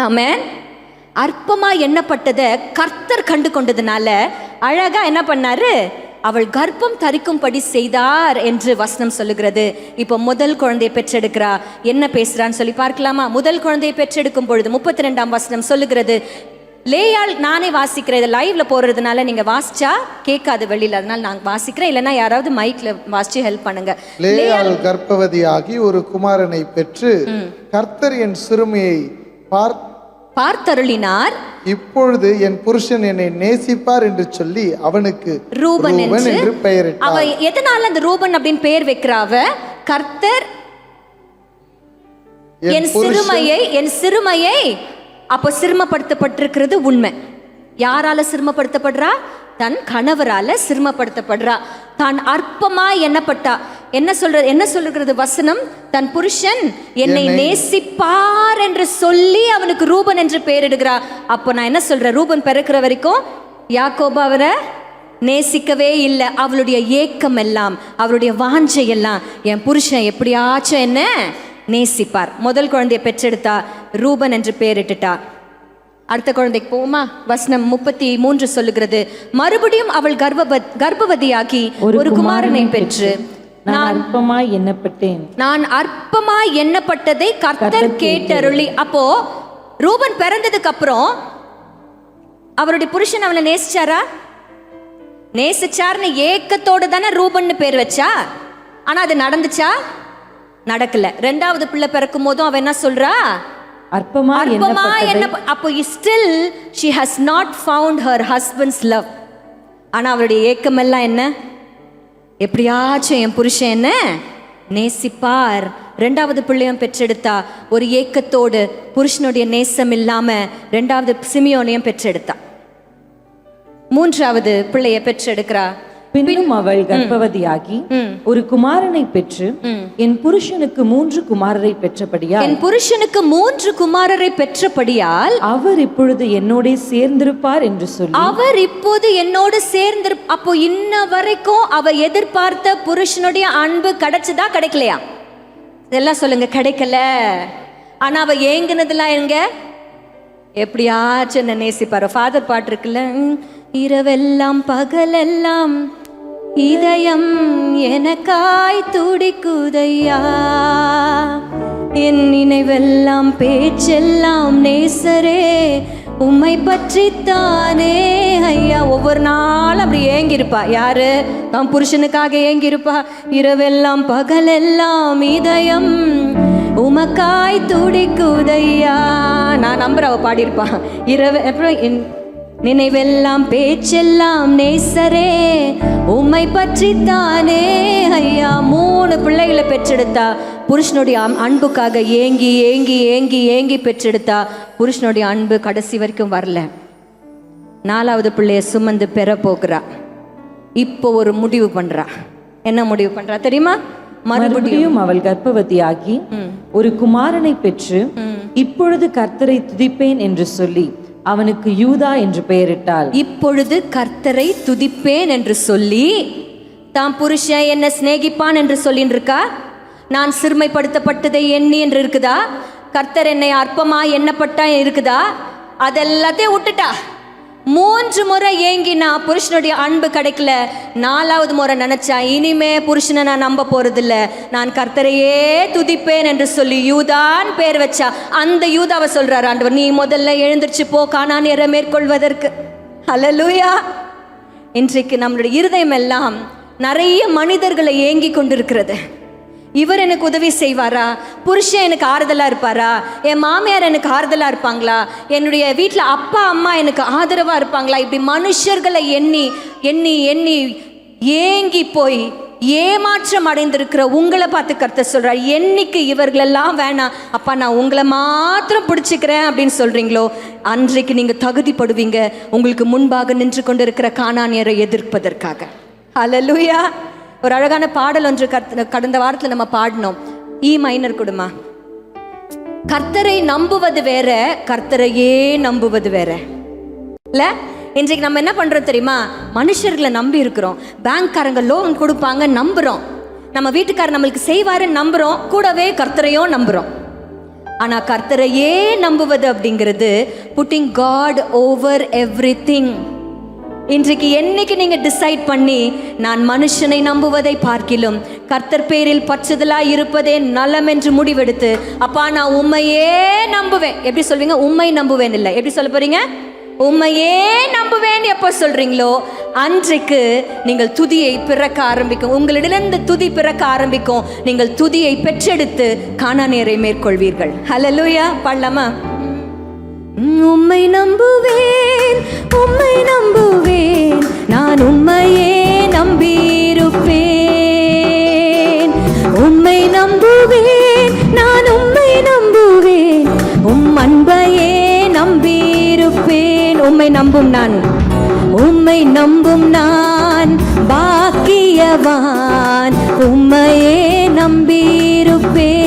ஆமென். அற்பமா எண்ணப்பட்டதை கர்த்தர் கண்டு கொண்டதுனால அழகா என்ன பண்ணாரு? அவள் கர்ப்பம் தரிக்கும்படி செய்தார் என்று வசனம் சொல்லுகிறது. இப்போ முதல் குழந்தையை பெற்றெடுக்கிறா, என்ன பேசுறான்னு சொல்லி பார்க்கலாமா? முதல் குழந்தையை பெற்றெடுக்கும் பொழுது 32ஆம் வசனம் சொல்லுகிறது, லேயாள், நானே வாசிக்கிறேன், இதை லைவ்ல போறதுனால நீங்க வாசிச்சா கேட்காது வெளியில, அதனால நான் வாசிக்கிறேன், இல்லைன்னா யாராவது மைக்ல வாசிச்சு ஹெல்ப் பண்ணுங்க. லேயாள் கர்ப்பவதியாகி ஒரு குமாரனை பெற்று கர்த்தர் என் சிறுமியை பார்த்தருளினார். இப்பொழுது என் புருஷன் என்னை நேசிப்பார் என்று சொல்லி அவனுக்கு ரூபன் என்று பெயரிட்டார். அவ எதனால அந்த ரூபன் அப்படின்னு பெயர் வைக்கிறாவ? கர்த்தர் என் சிறுமையை அப்போ சிறுமப்படுத்தப்பட்டிருக்கிறது உண்மை. யாரால சிறுமப்படுத்தப்படுறா? தன் கணவரால சிறுமப்படுத்தப்படுறா. தான் அற்பமாய் எண்ணப்பட்டா. என்ன சொல்லுகிறது வசனம்? தன் புருஷன் என்னை நேசிப்பார் என்று சொல்லி அவனுக்கு ரூபன் என்று பெயரிடுகிறா. அப்போ நான் என்ன சொல்றேன்? ரூபன் பிறக்கிற வரைக்கும் யாக்கோபு அவரை நேசிக்கவே இல்லை. அவளுடைய ஏக்கம் எல்லாம், அவளுடைய வாஞ்சை எல்லாம், என் புருஷன் எப்படியாச்சும் என்ன நேசிப்பார். முதல் குழந்தையை பெற்றெடுத்தா, ரூபன் என்று பெயரிட்டுட்டா. அடுத்த குழந்தைக்கு போமா? வசனம் 33 சொல்லுகிறது, மறுபடியும் அவள் கர்ப்பவதியாகி ஒரு குமாரனை பெற்று நான் அற்பமாய் எண்ணப்பட்டதை கர்த்தர் கேட்டருளி. அப்போ ரூபன் பிறந்ததுக்கு அப்புறம் அவருடைய புருஷன் அவனை நேசிச்சாரா? நேசிச்சார்னு ஏக்கத்தோடு தானே ரூபன் பேர் வச்சா. ஆனா அது நடந்துச்சா? நடக்கல. 2வது பிள்ளை பிறக்கும் போதும் அவன் என்ன சொல்றா? அற்பமா என்ன. அப்போ still she has not found her husband's love. ஆனா அவருடைய ஏக்கம் எல்லாம் என்ன? எப்படியாச்சும் என் புருஷன் என்ன நேசிப்பார். 2வது பிள்ளையும் பெற்றெடுத்தா ஒரு ஏக்கத்தோடு, புருஷனுடைய நேசம் இல்லாம 2வது சிமியோனையும் பெற்றெடுத்தா. 3வது பிள்ளையை பெற்றெடுக்கிறா. பின்னும் அவள் கர்ப்பவதியாகி ஒரு குமாரனை பெற்று என் புருஷனுக்கு 3 குமாரரை பெற்றபடியால் அவர் இப்பொழுது என்னோட சேர்ந்திருப்பார் என்று சொல்லி அப்போ இன்ன வரைக்கும் அவ எதிர்பார்த்த புருஷனுடைய அன்பு கிடைச்சதா கிடைக்கலையா? இதெல்லாம் சொல்லுங்க. கிடைக்கல. ஆனா அவ ஏங்குனதுலாம் எங்க? எப்படியாச்சும் என்ன நேசிப்பாரு. ஃபாதர் பாட்டு இருக்குல்ல, இரவெல்லாம் பகலெல்லாம் இதயம் எனக்காய் துடிக்குதையா, என் நினைவெல்லாம் பேச்செல்லாம் நேசரே உம்மை பற்றித்தானே ஐயா. ஒவ்வொரு நாளும் அப்படி ஏங்கியிருப்பா. யாரு? தான் புருஷனுக்காக ஏங்கியிருப்பா. இரவெல்லாம் பகலெல்லாம் இதயம் உமக்காய் துடிக்குதையா. நான் நம்புற அவ பாடியிருப்பா. இரவு அப்புறம் நினைவெல்லாம் பேச்செல்லாம் நேசரே உம்மை பற்றித்தானே ஐயா. 3 பிள்ளைகளை பெற்றெடுத்தா. புருஷனுடைய அன்புக்காக ஏங்கி ஏங்கி ஏங்கி ஏங்கி பெற்றெடுத்தா. புருஷனுடைய அன்பு கடைசி வரைக்கும் வரல. 4வது பிள்ளைய சுமந்து பெற போகிறா. இப்போ ஒரு முடிவு பண்றா. என்ன முடிவு பண்றா தெரியுமா? மறுபடியும் அவள் கர்ப்பவதியாகி ஒரு குமாரனை பெற்று இப்பொழுது கர்த்தரை துதிப்பேன் என்று சொல்லி அவனுக்கு யூதா என்று பெயரிட்டாள். இப்பொழுது கர்த்தரை துதிப்பேன் என்று சொல்லி தாம் புருஷன் என்ன சிநேகிப்பான் என்று சொல்லின்னு இருக்கா. நான் சிறுமைப்படுத்தப்பட்டதை எண்ணி என்று இருக்குதா. கர்த்தர் என்னை அற்பமா எண்ணப்பட்டா இருக்குதா. அதெல்லாத்தையும் விட்டுட்டா. 3 முறை ஏங்கினா புருஷனுடைய அன்பு கிடைக்கல. 4வது முறை நினைச்சா இனிமே புருஷனை நான் நம்ப போறதில்ல, நான் கர்த்தரையே துதிப்பேன் என்று சொல்லி யூதான் பேர் வச்சா. அந்த யூதாவை சொல்றாரு ஆண்டவர், நீ முதல்ல எழுந்திருச்சு போ கானானியரை மேற்கொள்வதற்கு. ஹல்லேலூயா. இன்றைக்கு நம்மளுடைய இருதயம் எல்லாம் நிறைய மனிதர்களை ஏங்கி கொண்டிருக்கிறது. இவர் எனக்கு உதவி செய்வாரா, புருஷன் எனக்கு ஆறுதலாக இருப்பாரா, என் மாமியார் எனக்கு ஆறுதலாக இருப்பாங்களா, என்னுடைய வீட்டில் அப்பா அம்மா எனக்கு ஆதரவாக இருப்பாங்களா, இப்படி மனுஷர்களை எண்ணி எண்ணி எண்ணி ஏங்கி போய் ஏமாற்றம் அடைந்திருக்கிற உங்களை பார்த்து கர்த்தர் சொல்கிறார், என்னைக்கு இவர்களெல்லாம் வேணாம் அப்பா நான் உங்களை மாத்திரம் பிடிச்சிக்கிறேன் அப்படின்னு சொல்கிறீங்களோ அன்றைக்கு நீங்கள் தகுதிப்படுவீங்க உங்களுக்கு முன்பாக நின்று கொண்டு இருக்கிற கானானியரை எதிர்ப்பதற்காக. ஹல்லேலூயா. ஒரு அழகான பாடல் ஒன்று கடந்த வாரத்தில் நம்ம பாடினோம். ஈ மைனர் கொடுமா. கர்த்தரை நம்புவது வேற, கர்த்தரையே நம்புவது வேற இல்ல. இன்றைக்கு நம்ம என்ன பண்றோம் தெரியுமா, மனுஷர்களை நம்பி இருக்கிறோம். பேங்க்காரங்க லோன் கொடுப்பாங்க நம்புறோம், நம்ம வீட்டுக்காரர் நம்மளுக்கு செய்வாரு நம்புறோம், கூடவே கர்த்தரையும் நம்புறோம். ஆனா கர்த்தரையே நம்புவது அப்படிங்கிறது புட்டிங் காட் ஓவர் எவ்ரிதிங். இன்றைக்கு என்னைக்கு நீங்க டிசைட் பண்ணி நான் மனுஷனை நம்புவதை பார்க்கிலும் கர்த்தர் பேரில் பற்றுதலாய் இருப்பதே நலம் என்று முடிவெடுத்து, அப்பா நான் உம்மையே நம்புவேன். எப்படி சொல்வீங்க? உம்மை நம்புவேன் இல்லை, எப்படி சொல்ல போறீங்க? உம்மையே நம்புவேன் எப்போ சொல்றீங்களோ அன்றைக்கு நீங்கள் துதியை பிறக்க ஆரம்பிக்கும், உங்களிடமிருந்து துதி பிறக்க ஆரம்பிக்கும். நீங்கள் துதியை பெற்றெடுத்து கானானியரை மேற்கொள்வீர்கள். ஹல்லேலூயா. பாடலாமா? உம்மை நம்புவேன், உம்மை நம்புவேன், நான் உம்மையே நம்பியிருப்பேன். உம்மை நம்புவேன், நான் உம்மை நம்புவேன், அன்பையே நம்பியிருப்பேன். உம்மை நம்பும் நான், உம்மை நம்பும் நான் பாக்கியவான், உம்மையே நம்பியிருப்பேன்.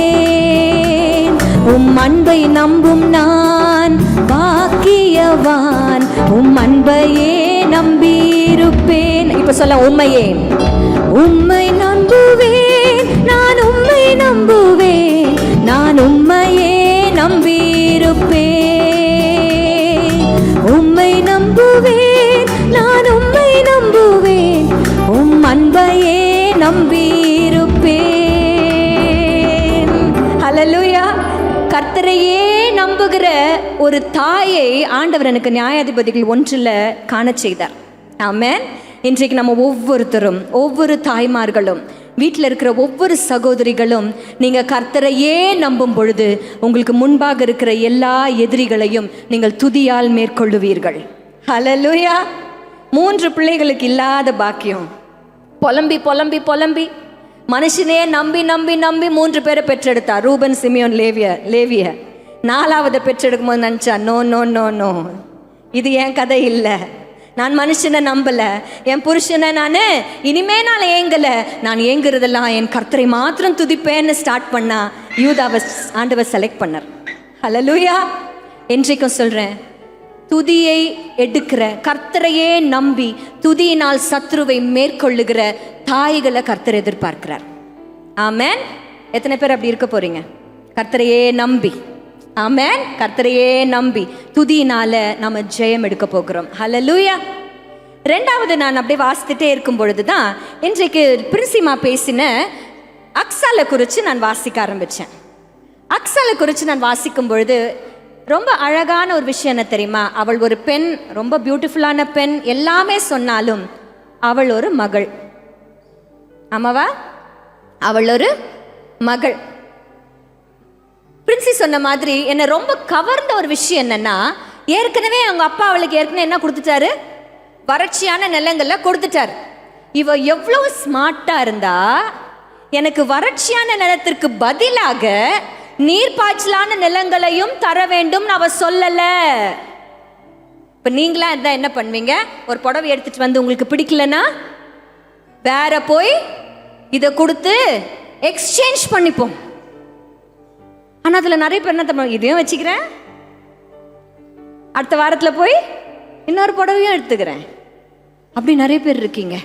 அன்பை நம்பும் நான் பாக்கியவான், அன்பையே நம்பியிருப்பேன். இப்ப சொல்ல, உம்மையே. உம்மை நம்புவேன், நான் உம்மை நம்புவேன், நான் உம்மையே நம்பியிருப்பேன். உம்மை நம்புவேன், நான் உம்மை நம்புவேன், அன்பையே நம்பியிருப்பேன். ஹல்லேலூயா. கர்த்தரையே நம்புகிற ஒரு தாயை ஆண்டவர் எனக்கு நியாயாதிபதிகள் 1 காண செய்தார். ஆமென். இன்றைக்கு நம்ம ஒவ்வொருத்தரும், ஒவ்வொரு தாய்மார்களும், வீட்டில் இருக்கிற ஒவ்வொரு சகோதரிகளும் நீங்கள் கர்த்தரையே நம்பும் பொழுது உங்களுக்கு முன்பாக இருக்கிற எல்லா எதிரிகளையும் நீங்கள் துதியால் மேற்கொள்ளுவீர்கள். ஹல்லேலூயா. 3 பிள்ளைகளுக்கு இல்லாத பாக்கியம், புலம்பி புலம்பி புலம்பி மனுஷனே நம்பி நம்பி நம்பி 3 பேரை பெற்றெடுத்தார். ரூபன், சிமியோன், லேவிய. 4வது பெற்றெடுக்கும் போது நினச்சா, நோ நோ நோ நோ, இது என் கதை இல்லை, நான் மனுஷனை நம்பல, என் புருஷனை நான் இனிமே நான் ஏங்கல, நான் ஏங்குறதெல்லாம் என் கர்த்தரை மாத்திரம் துதிப்பேன்னு ஸ்டார்ட் பண்ணா யூதாவை ஆண்டவர் செலக்ட் பண்ணார். ஹல்லேலூயா. இன்றைக்கும் சொல்றேன், துதியை எடுக்கிற, கர்த்தரையே நம்பி துதியினால் சத்ருவை மேற்கொள்ளுகிற தாய்களை கர்த்தர் எதிர்பார்க்கிறார். ஆமென். எத்தனை பேர் அப்படி இருக்க போறீங்க? கர்த்தரையே நம்பி, ஆமென், கர்த்தரையே நம்பி துதியினால நம்ம ஜெயம் எடுக்க போகிறோம். ஹல்லேலூயா. 2வது நான் அப்படியே வாசித்துட்டே இருக்கும் பொழுதுதான் இன்றைக்கு பிரின்சிமா பேசின அக்சாலை குறித்து நான் வாசிக்க ஆரம்பித்தேன். அக்சாலை குறித்து நான் வாசிக்கும் பொழுது ரொம்ப அழகான ஒரு விஷயம் என்ன தெரியுமா? அவள் ஒரு பெண், ரொம்ப பியூட்டிஃபுல்லான பெண், எல்லாமே சொன்னாலும் அவள் ஒரு மகள். ஆமாவா? அவள் ஒரு மகள். பிரின்சி சொன்ன மாதிரி என்னை ரொம்ப கவர்ந்த ஒரு விஷயம் என்னன்னா, ஏற்கனவே அவங்க அப்பா அவளுக்கு ஏற்கனவே என்ன கொடுத்துட்டாரு? வறட்சியான நிலங்கள்ல கொடுத்துட்டாரு. இவ எவ்வளவு ஸ்மார்ட்டா இருந்தா, எனக்கு வறட்சியான நிலத்திற்கு பதிலாக நீர்ப்பாய்ச்சலான நிலங்களையும் தர வேண்டும் அவ சொல்லல. இப்ப நீங்களா இருந்தா என்ன பண்ணுவீங்க? ஒரு புடவை எடுத்துட்டு வந்து உங்களுக்கு பிடிக்கலன்னா வேற போய் இதை கொடுத்து எக்ஸ்சேஞ்ச் பண்ணிப்போம். ஆனா அதுல நிறைய பேர் என்ன தருவாங்க, இதையும் வச்சுக்கிறேன், அடுத்த வாரத்துல போய் இன்னொரு புடவையும் எடுத்துக்கிறேன், அப்படி நிறைய பேர் இருக்கீங்க.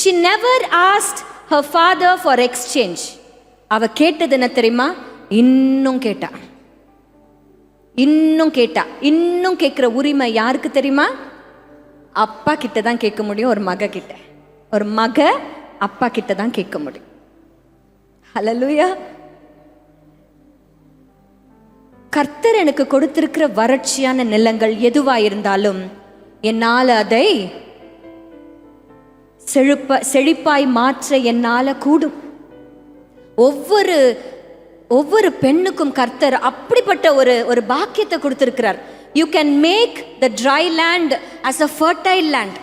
She never asked her father for exchange. அவ கேட்டது என்ன தெரியுமா? இன்னும் கேட்டா, இன்னும் கேட்டா. இன்னும் கேட்கிற உரிமை யாருக்கு தெரியுமா? அப்பா கிட்ட தான் கேட்க முடியும். ஒரு மக கிட்ட, ஒரு மக அப்பா கிட்ட தான் கேட்க முடியும். ஹல்லேலூயா. கர்த்தர் எனக்கு கொடுத்திருக்கிற வறட்சியான நிலங்கள் எதுவா இருந்தாலும் என்னால் அதை செழிப்பாய் மாற்ற என்னால் கூடும். ஒவ்வொரு பெண்ணுக்கும் கர்த்தர் அப்படிப்பட்ட ஒரு பாக்கியத்தை கொடுத்திருக்கிறார். You can make the dry land as a fertile land.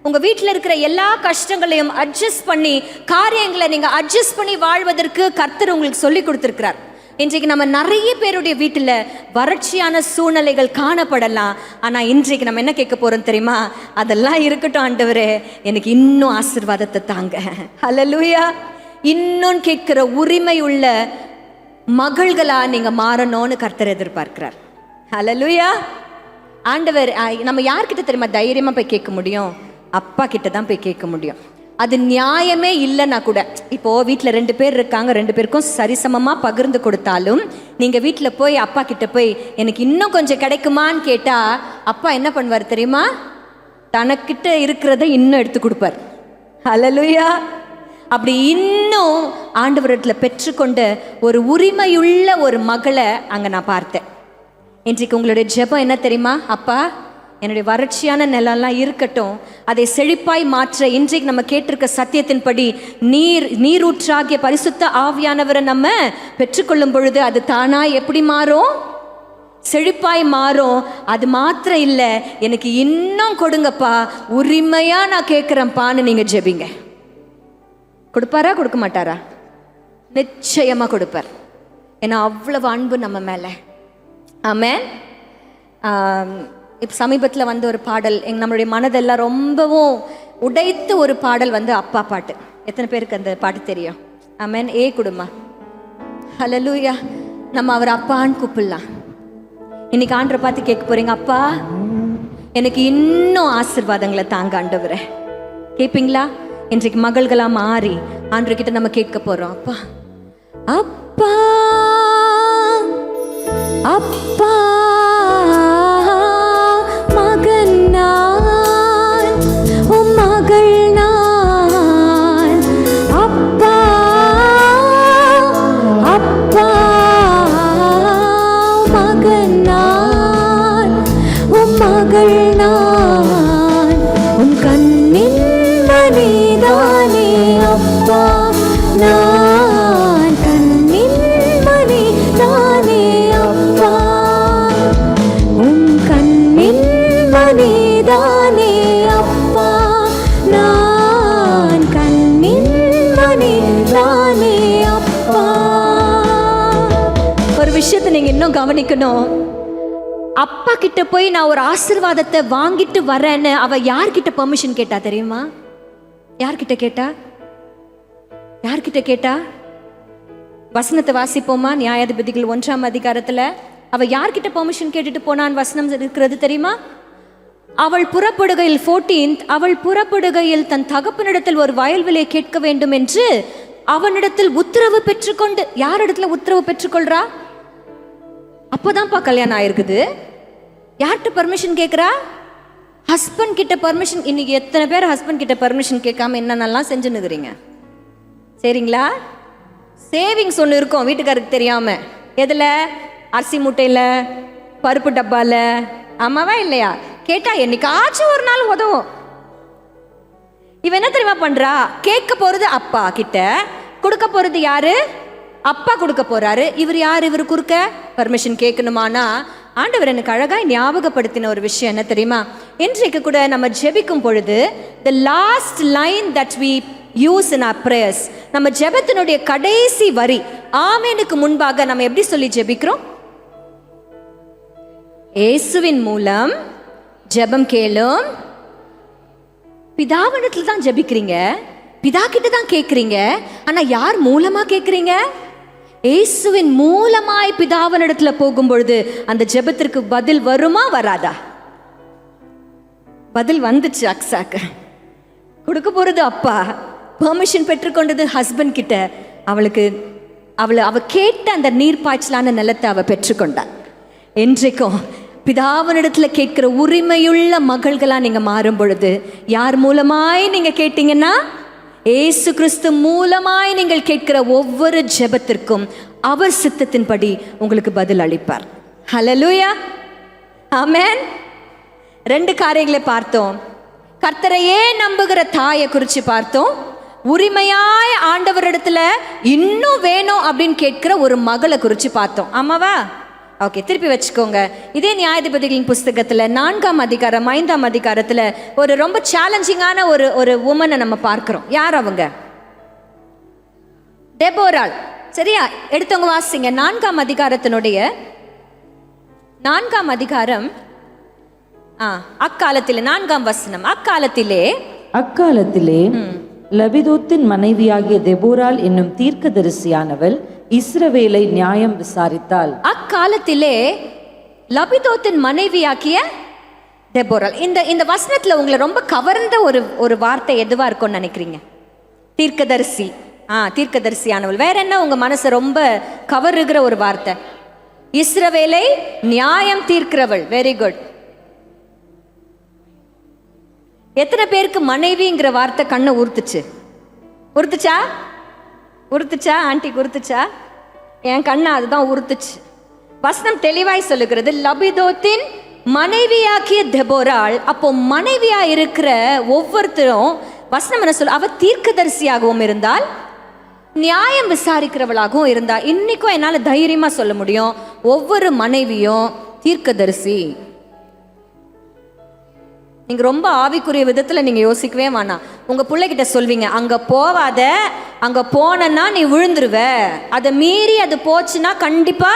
உங்க வீட்டில் இருக்கிற எல்லா கஷ்டங்களையும் அட்ஜஸ்ட் பண்ணி, காரியங்களை நீங்க அட்ஜஸ்ட் பண்ணி வாழ்வதற்கு கர்த்தர் உங்களுக்கு சொல்லி கொடுத்திருக்கிறார். இன்றைக்கு நம்ம நிறைய பேருடைய வீட்டில் வறட்சியான சூழ்நிலைகள் காணப்படலாம். ஆனால் இன்றைக்கு நம்ம என்ன கேட்க போறோம் தெரியுமா? அதெல்லாம் இருக்கட்டும் ஆண்டவரே, எனக்கு இன்னும் ஆசீர்வாதத்தை தாங்க. ஹல்லேலூயா. இன்னும் கேட்கிற உரிமை உள்ள மகள்களா நீங்க மாறணும்னு கர்த்தர் எதிர்பார்க்கிறார். ஹல்லேலூயா. ஆண்டவர் நம்ம யார்கிட்ட தெரியுமா தைரியமா போய் கேட்க முடியும்? அப்பா கிட்ட தான் போய் கேட்க முடியும். அது நியாயமே இல்லைன்னா கூட, இப்போ வீட்டில் 2 பேர் இருக்காங்க, 2 பேருக்கும் சரிசமமாக பகிர்ந்து கொடுத்தாலும் நீங்கள் வீட்டில் போய் அப்பா கிட்ட போய் எனக்கு இன்னும் கொஞ்சம் கிடைக்குமான்னு கேட்டால் அப்பா என்ன பண்ணுவார் தெரியுமா? தனக்கிட்ட இருக்கிறத இன்னும் எடுத்து கொடுப்பார். ஹல்லேலூயா. அப்படி இன்னும் ஆண்டவரிடத்தில் பெற்றுக்கொண்ட ஒரு உரிமையுள்ள ஒரு மகளை அங்கே நான் பார்த்தேன். இன்றைக்கு உங்களுடைய ஜெபம் என்ன தெரியுமா? அப்பா, என்னுடைய வறட்சியான நிலம்லாம் இருக்கட்டும், அதை செழிப்பாய் மாற்ற இன்றைக்கு நம்ம கேட்டிருக்க சத்தியத்தின்படி நீரூற்றாகிய பரிசுத்த ஆவியானவரை நம்ம பெற்றுக்கொள்ளும் பொழுது அது தானா எப்படி மாறும்? செழிப்பாய் மாறும். அது மாத்திரம் இல்லை, எனக்கு இன்னும் கொடுங்கப்பா, உரிமையா நான் கேட்குறேன்ப்பான்னு நீங்க ஜெபிங்க. கொடுப்பாரா கொடுக்க மாட்டாரா? நிச்சயமா கொடுப்பார். ஏன்னா அவ்வளவு அன்பு நம்ம மேல. ஆமென். இப்போ சமீபத்தில் வந்து ஒரு பாடல் நம்மளுடைய மனதெல்லாம் ரொம்பவும் உடைத்து ஒரு பாடல் வந்து அப்பா பாட்டு. எத்தனை பேருக்கு அந்த பாட்டு தெரியும்? ஆமென். குடும்பா. ஹல்லேலூயா. நம்ம அவர் அப்பான்னு கூப்பிடலாம். இன்னைக்கு ஆண்டரை பார்த்து கேட்க போறீங்க, அப்பா எனக்கு இன்னும் ஆசீர்வாதங்களை தாங்க ஆண்டவரே. கேட்பீங்களா? இன்றைக்கு மகள்களா மாறி ஆண்டவர்கிட்ட நம்ம கேட்க போறோம். அப்பா, அப்பா, அப்பா, மகன் நான், உம் மகள் நான். அப்பா, அப்பா, மகன் நான், உம் மகள் நான். உம் கண்ணின் மணிதானே அப்பா நான், கண்ணின் மணிதானே அப்பா. உம் கண்ணின் மணிதானே அப்பா நான், கண்ணின் மணிதானே அப்பா. ஒரு விஷயத்தை நீங்க இன்னும் கவனிக்கணும். அப்பா கிட்ட போய் நான் ஒரு ஆசீர்வாதத்தை வாங்கிட்டு வரேன்னு அவ யார்கிட்ட பெர்மிஷன் கேட்டா தெரியுமா? யார்கிட்ட கேட்டா? யார்கிட்ட கேட்டா? வசனத்தை வாசிப்போமா? நியாயாதிபதிகள் 1ஆம் அதிகாரத்துல அவ யார்கிட்ட பெர்மிஷன் கேட்டுட்டு போனான் வசனம் இருக்கிறது தெரியுமா? அவள் புறப்படுகையில் 14th, அவள் புறப்படுகையில் தன் தகப்பனிடத்தில் ஒரு வயல்விலை கேட்க வேண்டும் என்று அவனிடத்தில் உத்தரவு பெற்றுக்கொண்டு. யார் இடத்துல உத்தரவு பெற்றுக்கொள்றா? அப்போதான்ப்பா கல்யாணம் ஆயிருக்குது. யார்கிட்ட பர்மிஷன் கேட்குறா? ஹஸ்பண்ட் கிட்ட பர்மிஷன். இன்னைக்கு எத்தனை பேர் ஹஸ்பண்ட் கிட்ட பர்மிஷன் கேட்காம என்னென்னலாம் செஞ்சுன்னுக்குறீங்க? சரிங்களா? சேவிங்ஸ் ஒன்று இருக்கும் வீட்டுக்காருக்கு தெரியாம. எதில்? அரிசி மூட்டையில், பருப்பு டப்பால. ஆமாவா இல்லையா? கேட்டா என்னைக்காச்சும் ஒரு நாள் உதவும். இவன் என்ன தெரியுமா பண்றா? கேட்க போறது அப்பா கிட்ட, கொடுக்க போறது யாரு? அப்பா கொடுக்க போறாரு. இவர் யார்? இவர் குறுக்க பர்மிஷன் கேட்கணுமானா? ஆண்டவர் எனக்கு அழகாய் ஞாபகப்படுத்தின ஒரு விஷயம் என்ன தெரியுமா? இன்றைக்கு கூட நம்ம ஜெபிக்கும் பொழுது the last line that we use in our prayers, நம்ம ஜெபத்தினுடைய கடைசி வரி ஆமெனுக்கு முன்பாக நம்ம எப்படி சொல்லி ஜெபிக்கிறோம்? இயேசுவின் மூலம் ஜெபம் கேளும். பிதாவிடத்துல தான் ஜெபிக்கிறீங்க, பிதா கிட்ட தான் கேட்குறீங்க. ஆனா யார் மூலமா கேட்குறீங்க? இயேசுவின் மூலமாய் பிதாவினிடத்துல போகும்பொழுது அந்த ஜெபத்திற்கு பதில் வருமா வராதா? பதில் வந்துச்சு. அக்ஸாக்கு கொடுக்க போறது அப்பா, பெர்மிஷன் பெற்றுக்கொண்டது ஹஸ்பண்ட் கிட்ட. அவ கேட்ட அந்த நீர் பாய்ச்சலான நிலத்தை அவ பெற்றுக்கொண்டாள். என்றைக்கும் பிதாவினிடத்துல கேட்கிற உரிமையுள்ள மகள்களா நீங்க மாறும் பொழுது, யார் மூலமாய் நீங்க கேட்டீங்கன்னா, இயேசு கிறிஸ்து மூலமாய் நீங்கள் கேட்கிற ஒவ்வொரு ஜெபத்திற்கும் அவர் சித்தத்தின்படி உங்களுக்கு பதில் அளிப்பார். ஹல்லேலூயா, ஆமென். 2 காரியங்களை பார்த்தோம். கர்த்தரையே நம்புகிற தாயை குறித்து பார்த்தோம். உரிமையாய் ஆண்டவரிடத்துல இன்னும் வேணும் அப்படின்னு கேட்கிற ஒரு மகளை குறித்து பார்த்தோம். ஆமாவா? ஓகே, திருப்பி வச்சுக்கோங்க. இதே நியாயாதிபதிகளின் புஸ்தகத்தில் 4ஆம் அதிகாரம் 5ஆம் அதிகாரத்தில் ஒரு ரொம்ப சேலஞ்சிங்கான ஒரு உமனை நம்ம பார்க்கிறோம். யார் அவங்க? டெபோராள். சரியா? எடுத்தவங்க வாசிங்க. 4ஆம் அதிகாரத்தினுடைய 4ஆம் அதிகாரம் அக்காலத்திலே 4ஆம் வசனம். அக்காலத்திலே லபிதோத்தின் மனைவியாகிய தெபோராள் என்னும் தீர்க்கதரிசியானவள் இஸ்ரவேலை நியாயம் விசாரித்தாள். அக்காலத்திலே லபிதோத்தின் மனைவியாகிய தெபோராள். இந்த வசனத்துல உங்களை ரொம்ப கவர்ந்த ஒரு வார்த்தை எதுவா இருக்கும்னு நினைக்கிறீங்க? தீர்க்கதரிசி. தீர்க்கதரிசியானவள். வேற என்ன உங்க மனசை ரொம்ப கவருகிற ஒரு வார்த்தை? இஸ்ரவேலை நியாயம் தீர்க்கிறவள். Very good. எத்தனை பேருக்கு மனைவிங்கிற வார்த்தை கண்ணை உறுத்துச்சா? ஆண்டிக்கு உறுத்துச்சா? என் கண்ணை அதுதான் உறுத்துச்சு. வசனம் தெளிவாய் சொல்லுகிறது, லபிதோத்தின் மனைவியாக்கிய தெபோராள். அப்போ மனைவியா இருக்கிற ஒவ்வொருத்தரும் வசனம் என்ன சொல்ல, அவ தீர்க்கதரிசியாகவும் இருந்தால், நியாயம் விசாரிக்கிறவளாகவும் இருந்தா. இன்னைக்கும் என்னால தைரியமா சொல்ல முடியும், ஒவ்வொரு மனைவியும் தீர்க்கதரிசி. நீங்க ரொம்ப ஆவிக்குரிய விதத்துல நீங்க யோசிக்கவே வேணாம். உங்க பிள்ளைகிட்ட சொல்வீங்க, அங்க போவாத, அங்க போனா நீ விழுந்துருவ, அதை மீறி அது போச்சுன்னா கண்டிப்பா.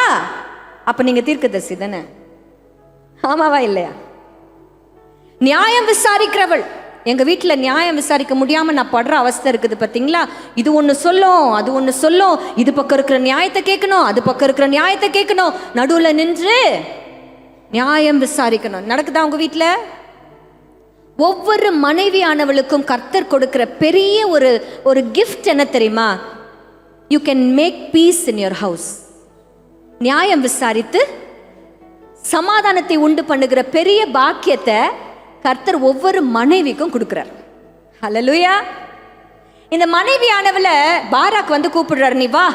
அப்ப நீங்க தீர்க்கதரிசி தானே? ஆமாவா இல்லையா? நியாயம் விசாரிக்கிறவள். எங்க வீட்டுல நியாயம் விசாரிக்க முடியாம நான் படுற அவஸ்தை இருக்குது பார்த்தீங்களா? இது ஒண்ணு சொல்லும், அது ஒண்ணு சொல்லும். இது பக்கம் இருக்கிற நியாயத்தை கேட்கணும், அது பக்கம் இருக்கிற நியாயத்தை கேட்கணும், நடுவுல நின்று நியாயம் விசாரிக்கணும். நடக்குதா உங்க வீட்டுல? ஒவ்வொரு மனைவியானவளுக்கும் கர்த்தர் கொடுக்கிற பெரிய ஒரு கிஃப்ட் என்ன தெரியுமா? You can make peace in your house. நியாயம் விசாரித்து சமாதானத்தை உண்டு பண்ணுகிற பெரிய பாக்கியத்தை கர்த்தர் ஒவ்வொரு மனைவிக்கும் கொடுக்கிறார். ஹல்லேலூயா. இந்த மனைவியானவள பாராக் வந்து கூப்பிடுறாரு, நீ வா,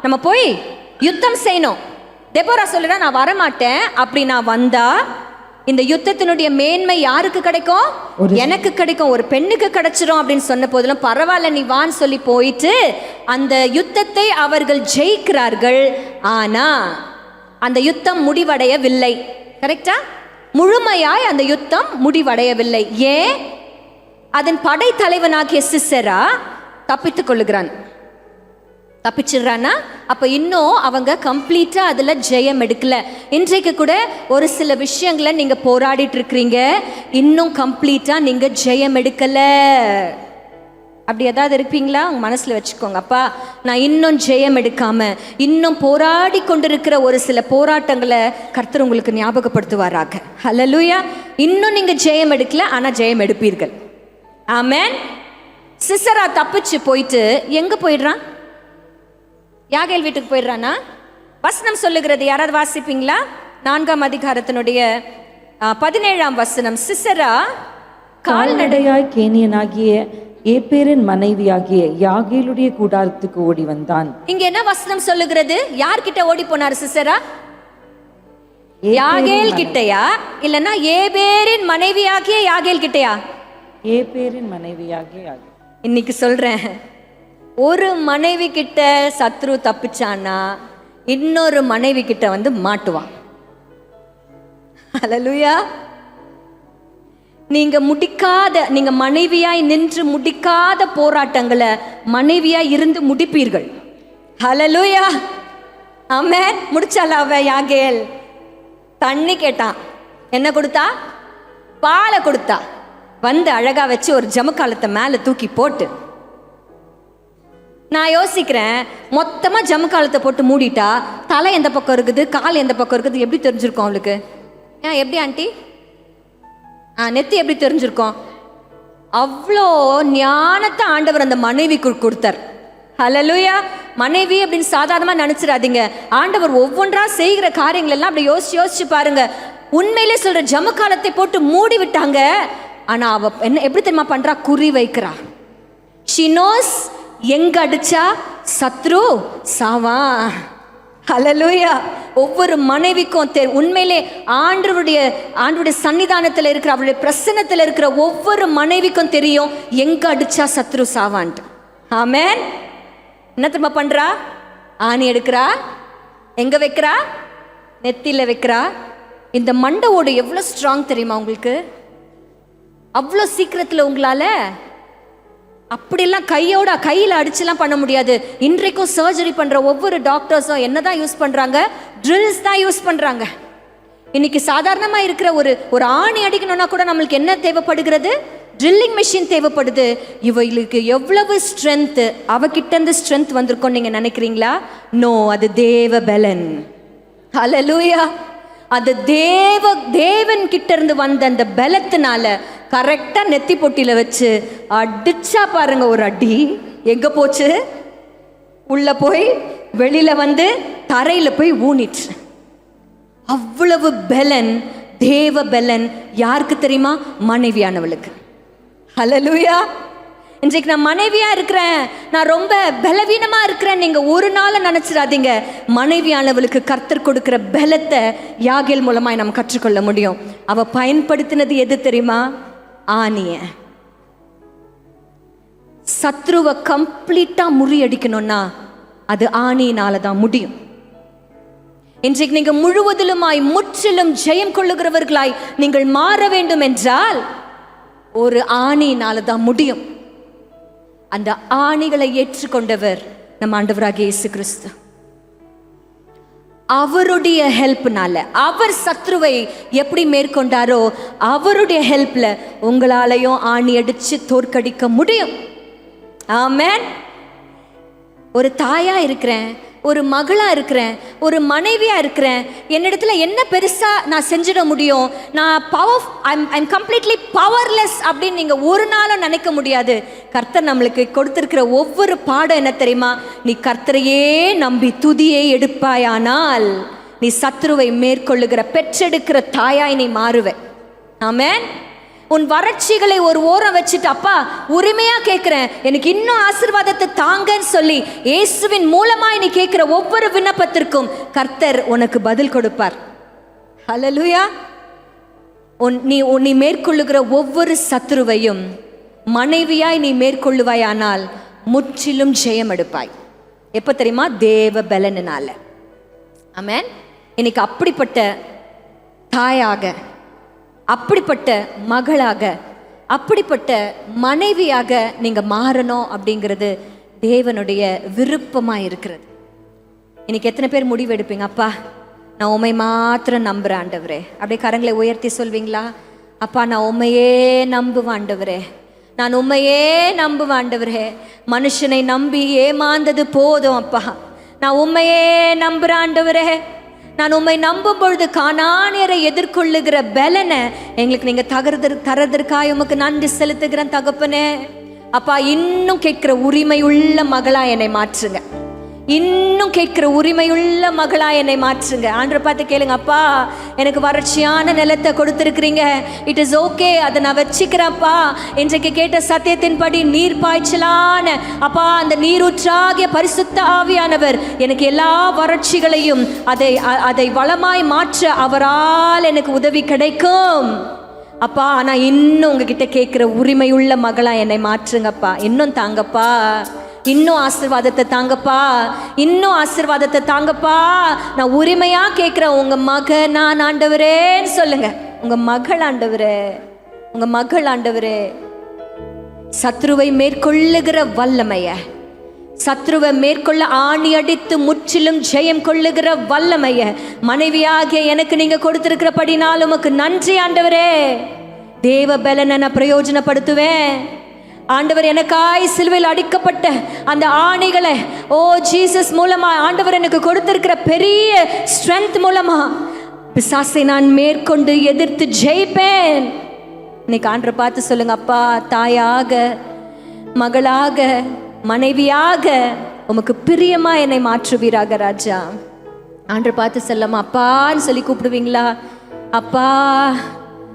நம்ம போய் யுத்தம் செய்யணும். தெபோரா சொல்லுறா, நான் வரமாட்டேன். அப்படி நான் வந்தா இந்த யுத்தத்தினுடைய மேன்மை யாருக்கு கிடைக்கும்? எனக்கு கிடைக்கும், ஒரு பெண்ணுக்கு கிடைச்சிரும் அப்படின்னு சொன்ன போதிலும் பரவாயில்ல நீ வான்னு சொல்லி போயிட்டு அந்த யுத்தத்தை அவர்கள் ஜெயிக்கிறார்கள். ஆனா அந்த யுத்தம் முடிவடையவில்லை. கரெக்டா? முழுமையாய் அந்த யுத்தம் முடிவடையவில்லை. ஏன்? அதன் படை தலைவனாகிய சிசெரா தப்பித்துக் கொள்ளுகிறான். தப்பிச்சிடுறான்னா அப்ப இன்னும் அவங்க கம்ப்ளீட்டா அதுல ஜெயம் எடுக்கல. இன்றைக்கு கூட ஒரு சில விஷயங்களை நீங்க போராடிட்டு இருக்கிறீங்க, இன்னும் கம்ப்ளீட்டா நீங்க ஜெயம் எடுக்கல. அப்படி ஏதாவது இருப்பீங்களா? உங்க மனசுல வச்சுக்கோங்க, அப்பா நான் இன்னும் ஜெயம் எடுக்காம இன்னும் போராடி கொண்டிருக்கிற ஒரு சில போராட்டங்களை கர்த்தர் உங்களுக்கு ஞாபகப்படுத்துவாராக. ஹல்லேலூயா. இன்னும் நீங்க ஜெயம் எடுக்கல, ஆனா ஜெயம் எடுப்பீர்கள். ஆமென். சிசரா தப்பிச்சு போயிட்டு எங்க போயிடுறான்? யாகேல் வீட்டுக்கு போயிடுறானா? வசனம் சொல்லுகிறது, யாராவது வாசிப்பீங்களா? 4ஆம் அதிகாரத்தினுடைய 17ஆம் வசனம். சிசரா கால்நடையாய் கேனியனாகிய ஏப்பேரின் மனைவியாகிய யாகேலுடைய கூடாரத்துக்கு ஓடி வந்தான். இங்க என்ன வசனம் சொல்லுகிறது? யார்கிட்ட ஓடி போனார் சிசரா? யாகேல் கிட்டையா, இல்லைன்னா ஏபேரின் மனைவியாகிய யாகேல் கிட்டையா? ஏப்பேரின் மனைவியாகிய. இன்னைக்கு சொல்றேன், ஒரு மனைவி கிட்ட சத்ரு தப்பிச்சானா இன்னொரு மனைவி கிட்ட வந்து மாட்டுவான். ஹல்லேலூயா. நீங்க மனைவியாய் நின்று முடிக்காத போராட்டங்களை மனைவியாய் இருந்து முடிப்பீர்கள். ஹல்லேலூயா. ஆமென். முடிச்சால அவ யாகேல் தண்ணி கேட்டான், என்ன கொடுத்தா? பாலை கொடுத்தா. வந்து அழகா வச்சு ஒரு ஜமுக்காலத்தை மேல தூக்கி போட்டு, நான் யோசிக்கிறேன், மொத்தமா ஜமுக்காலத்தை போட்டு மூடிட்டா தலை எந்த பக்கம் இருக்குது, கால் எந்த பக்கம் இருக்குது, எப்படி தெரிஞ்சிருக்கும் அவளுக்கு? ஏன் எப்படி ஆண்டி? நெத்தி எப்படி தெரிஞ்சிருக்கும்? அவ்வளோ ஞானத்தை ஆண்டவர் அந்த மனைவிக்கு கொடுத்தார். ஹல்லேலூயா. மனைவி அப்படின்னு சாதாரணமாக நினச்சிடாதீங்க. ஆண்டவர் ஒவ்வொன்றா செய்கிற காரியங்கள் எல்லாம் அப்படி யோசிச்சு பாருங்க. உண்மையிலே சொல்ற ஜமக்காலத்தை போட்டு மூடி விட்டாங்க. ஆனா அவ என்ன எப்படி தெரியுமா பண்றா? குறி வைக்கிறா. she knows எங்க அடிச்சா சத்ரு சாவா. ஹல்லேலூயா. ஒவ்வொரு மனைவிக்கும் உண்மையிலே ஆண்டவருடைய சன்னிதானத்தில் இருக்கிற, அவருடைய பிரசன்னத்தில் இருக்கிற ஒவ்வொரு மனைவிக்கும் தெரியும் எங்க அடிச்சா சத்ரு சாவான்ட்டு. ஆமென். என்ன தெரியுமா பண்றா? ஆணி எடுக்கிறா. எங்க வைக்கிறா? நெத்தியில வைக்கிறா. இந்த மண்டை ஓடு எவ்வளவு ஸ்ட்ராங் தெரியுமா உங்களுக்கு? அவ்வளோ சீக்கிரத்தில் உங்களால அப்படிலாம் கையில் அடிச்சுலாம் பண்ண முடியாது. இன்றைக்கும் சர்ஜரி பண்ற ஒவ்வொரு டாக்டர்ஸும் என்னதான் யூஸ் பண்றாங்க? ட்ரில்ஸ் தான் யூஸ் பண்றாங்க. இன்னைக்கு சாதாரணமா இருக்கிற ஒரு ஆணி அடிக்கணும்னா கூட நம்மளுக்கு என்ன தேவைப்படுகிறது? ட்ரில்லிங் மெஷின் தேவைப்படுது. இவளுக்கு எவ்வளவு ஸ்ட்ரென்த், அவகிட்ட இருந்து ஸ்ட்ரென்த் வந்திருக்கும் நீங்க நினைக்கிறீங்களா? நோ, அது தேவ பலன். ஹல்லேலூயா. அது தேவன் கிட்ட இருந்து வந்த அந்த பலத்தினால கரெக்டா நெத்தி பொட்டியில வச்சு அடிச்சா பாருங்க. ஒரு அடி எங்க போச்சு? உள்ள போய் வெளியில வந்து தரையில போய் ஊனிச்சு. அவ்வளவு பலன், தேவ பலன் யாருக்கு தெரியுமா? மனைவியானவளுக்கு. ஹல்லேலூயா. இன்றைக்கு நான் மனைவியா இருக்கிறேன், நான் ரொம்ப பலவீனமா இருக்கிறேன் நீங்க ஒரு நாள் நினைச்சிடாதீங்க. மனைவியானவளுக்கு கர்த்தர் கொடுக்கிற பலத்தை யாகேல் மூலமாய் நம்ம கற்றுக்கொள்ள முடியும். அவ பயன்படுத்தினது எது தெரியுமா? ஆணிய. சத்ருவை கம்ப்ளீட்டா முறியடிக்கணும்னா அது ஆணியினால தான் முடியும். இன்றைக்கு நீங்க முழுவதிலுமாய் முற்றிலும் ஜெயம் கொள்ளுகிறவர்களாய் நீங்கள் மாற வேண்டும் என்றால் ஒரு ஆணியினால தான் முடியும். அந்த ஆணிகளை ஏற்றுக்கொண்டவர் நம் ஆண்டவராகிய இயேசு கிறிஸ்து. அவருடைய ஹெல்ப்னால, அவர் சத்ருவை எப்படி மேற்கொண்டாரோ அவருடைய ஹெல்ப்ல உங்களாலையும் ஆணி அடிச்சு தோற்கடிக்க முடியும். ஆமென். ஒரு தாயா இருக்கிறேன், ஒரு மகளா இருக்கிறேன், ஒரு மனைவியா இருக்கிறேன், என்னிடத்துல என்ன பெருசா நான் செஞ்சிட முடியும்? நான் ஐம் கம்ப்ளீட்லி பவர்லெஸ் அப்படின்னு நீங்க ஒரு நாளும் நினைக்க முடியாது. கர்த்தர் நம்மளுக்கு கொடுத்திருக்கிற ஒவ்வொரு பாடம் என்ன தெரியுமா? நீ கர்த்தரையே நம்பி துதியை எடுப்பாயானால் நீ சத்ருவை மேற்கொள்ளுகிற பெற்றெடுக்கிற தாயாய் நீ மாறுவே. ஆமென். உன் வறட்சிகளை ஒரு ஓரம் வச்சுட்டு, அப்பா உரிமையா கேட்கிறேன், எனக்கு இன்னும் ஆசீர்வாதத்தை தாங்கன்னு சொல்லி இயேசுவின் மூலமாய் நீ கேட்கிற ஒவ்வொரு விண்ணப்பத்திற்கும் கர்த்தர் உனக்கு பதில் கொடுப்பார். ஹல்லேலூயா. நீ மேற்கொள்ளுகிற ஒவ்வொரு சத்ருவையும் மனைவியாய் நீ மேற்கொள்ளுவாயானால் முற்றிலும் ஜெயம் எடுப்பாய். எப்ப தெரியுமா? தேவ பலனால. ஆமென். இன்னைக்கு அப்படிப்பட்ட தாயாக, அப்படிப்பட்ட மகளாக, அப்படிப்பட்ட மனைவியாக நீங்க மாறணும் அப்படிங்கிறது தேவனுடைய விருப்பமா இருக்கிறது. இன்னைக்கு எத்தனை பேர் முடிவு எடுப்பீங்க? அப்பா நான் உண்மை மாத்திரம் நம்புறேன் ஆண்டவரே. அப்படியே கரங்களை உயர்த்தி சொல்வீங்களா? அப்பா நான் உண்மையே நம்புவேன் ஆண்டவரே, நான் உண்மையே நம்புவேன் ஆண்டவரே. மனுஷனை நம்பி ஏமாந்தது போதும் அப்பா, நான் உண்மையே நம்புறேன் ஆண்டவரே. நான் உண்மை நம்பும் பொழுது கானானியரை எதிர்கொள்ளுகிற பலனை எங்களுக்கு நீங்க தரதற்காய் உமக்கு நன்றி செலுத்துகிறேன் தகப்பனே. அப்பா இன்னும் கேட்கிற உரிமை உள்ள மகளா என்னை மாற்றுங்க, இன்னும் கேட்கிற உரிமையுள்ள மகளா என்னை மாற்றுங்க. ஆண்டவரை பார்த்து கேளுங்க, அப்பா எனக்கு வறட்சியான நிலத்தை கொடுத்துருக்கிறீங்க, இட் இஸ் ஓகே, அதை நான் வச்சுக்கிறேன்ப்பா. இன்றைக்கு கேட்ட சத்தியத்தின்படி நீர் பாய்ச்சலான அப்பா அந்த நீரூற்றாகிய பரிசுத்த ஆவியானவர் எனக்கு எல்லா வறட்சிகளையும் அதை வளமாய் மாற்ற அவரால் எனக்கு உதவி கிடைக்கும் அப்பா. ஆனால் இன்னும் உங்ககிட்ட கேட்குற உரிமையுள்ள மகளா என்னை மாற்றுங்கப்பா. இன்னும் தாங்கப்பா, இன்னும் ஆசீர்வாதத்தை தாங்கப்பா, இன்னும் ஆசீர்வாதத்தை தாங்கப்பா. நான் உரிமையா கேட்கிறேன், உங்க மகன் நான் ஆண்டவரேன்னு சொல்லுங்க. உங்க மகள் ஆண்டவரே, உங்க மகள் ஆண்டவரே. சத்ருவை மேற்கொள்ளுகிற வல்லமைய, சத்ருவை மேற்கொள்ள ஆணி அடித்து முற்றிலும் ஜெயம் கொள்ளுகிற வல்லமைய மனைவியாகிய எனக்கு நீங்க கொடுத்திருக்கிறபடினால் உமக்கு நன்றி ஆண்டவரே. தேவ பலனை நான் பிரயோஜனப்படுத்துவேன் ஆண்டவர். எனக்காய் சிலுவையில் அடிக்கப்பட்ட அந்த ஆணிகளை ஓ ஜீசஸ் மூலமா ஆண்டவர் எனக்கு கொடுத்திருக்கிற பெரிய ஸ்ட்ரென்த் மூலமா பிசாசை நான் மேற்கொண்டு எதிர்த்து ஜெயிப்பேன். இன்னைக்கு ஆண்டரை பார்த்து சொல்லுங்க, அப்பா தாயாக, மகளாக, மனைவியாக உமக்கு பிரியமா என்னை மாற்றுவீராக ராஜா. ஆண்டரை பார்த்து செல்லமா அப்பான்னு சொல்லி கூப்பிடுவீங்களா? அப்பா.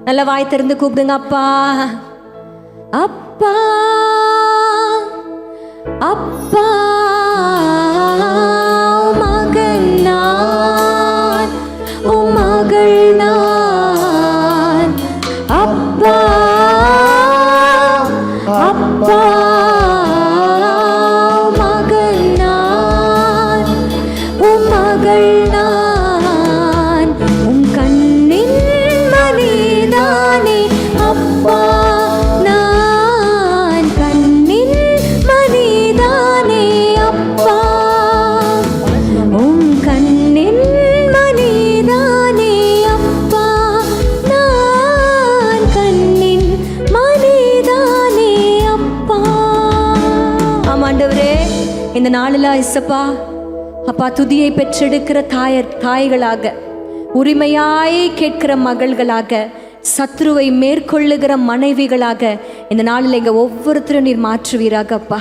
நல்ல வாய் திறந்து கூப்பிடுங்க. அப்பா, அப்பா, அப்பா. மகன் நான், உம் மகள் நான். அப்பா, அப்பா, மகள் நான், உம் மகள் நான். உம் கண்ணின் மணிதானே அப்பா நான். கண்ணின் மணிதானே அப்பா. உம் கண்ணின் மணிதானே அப்பா நான். கண்ணின் மணிதானே அப்பா. ஆமாண்டவரே, இந்த நாளில் இசப்பா அப்பா துதியை பெற்றெடுக்கிற தாய்களாக, உரிமையாய் கேட்கிற மகள்களாக, சத்ருவை மேற்கொள்ளுகிற மனைவிகளாக இந்த நாளில் எங்க ஒவ்வொருத்தரும் நீர் மாற்றுவீராக அப்பா.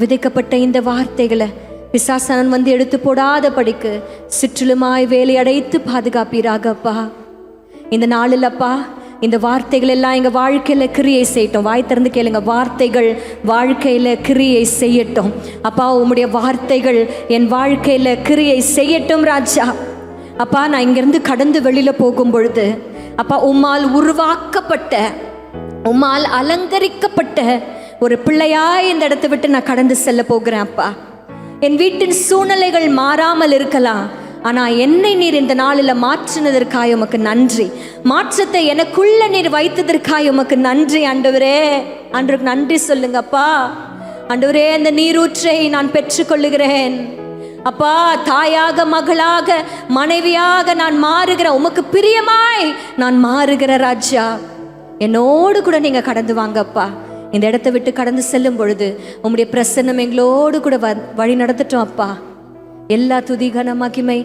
விதைக்கப்பட்ட இந்த வார்த்தைகளை பிசாசனன் வந்து எடுத்து போடாத படிக்கு சிற்றிலுமாய் வேலை அடைத்து பாதுகாப்பீராக அப்பா. இந்த நாளில் அப்பா இந்த வார்த்தைகள் எல்லாம் எங்கள் வாழ்க்கையில் கிரியை செய்யட்டும். வாய் திறந்து கேளுங்க. வார்த்தைகள் வாழ்க்கையில் கிரியை செய்யட்டும் அப்பா. உம்முடைய வார்த்தைகள் என் வாழ்க்கையில் கிரியை செய்யட்டும் ராஜா. அப்பா, நான் இங்கேருந்து கடந்து வெளியில் போகும் பொழுது அப்பா உம்மால் உருவாக்கப்பட்ட, உம்மால் அலங்கரிக்கப்பட்ட ஒரு பிள்ளையாய் இந்த இடத்தை விட்டு நான் கடந்து செல்ல போகிறேன் அப்பா. என் வீட்டின் சூழ்நிலைகள் மாறாமல் இருக்கலாம், ஆனால் என்னை நீர் இந்த நாளில் மாற்றினதற்காக உமக்கு நன்றி. மாற்றத்தை எனக்குள்ள நீர் வைத்ததற்காக உமக்கு நன்றி ஆண்டவரே. ஆண்டவருக்கு நன்றி சொல்லுங்கப்பா. ஆண்டவரே, அந்த நீரூற்றை நான் பெற்றுக்கொள்ளுகிறேன் அப்பா. தாயாக, மகளாக, மனைவியாக நான் மாறுகிற, உமக்கு பிரியமாய் நான் மாறுகிற ராஜா. என்னோடு கூட நீங்க கடந்து வாங்கப்பா. இந்த இடத்தை விட்டு கடந்து செல்லும் பொழுது உம்முடைய பிரசன்னம் எங்களோடு கூட வழி நடத்தட்டும் அப்பா. எல்லா துதி கன மகிமை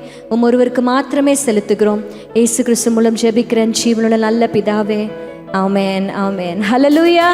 ஒருவருக்கு மாத்திரமே செலுத்துகிறோம். இயேசு கிறிஸ்து மூலம் ஜெபிக்கிறேன் ஜீவனுள்ள நல்ல பிதாவே. ஆமென், ஆமென். ஹல்லேலூயா.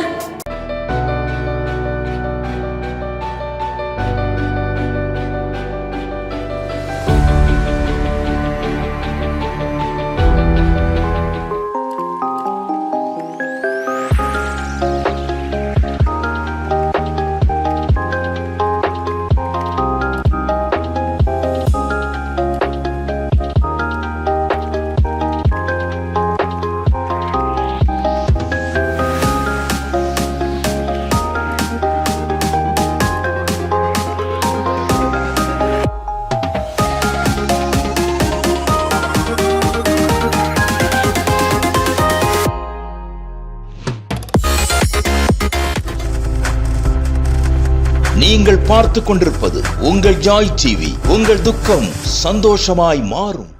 நீங்கள் பார்த்து கொண்டிருப்பது உங்கள் ஜாய் டிவி. உங்கள் துக்கம் சந்தோஷமாய் மாறும்.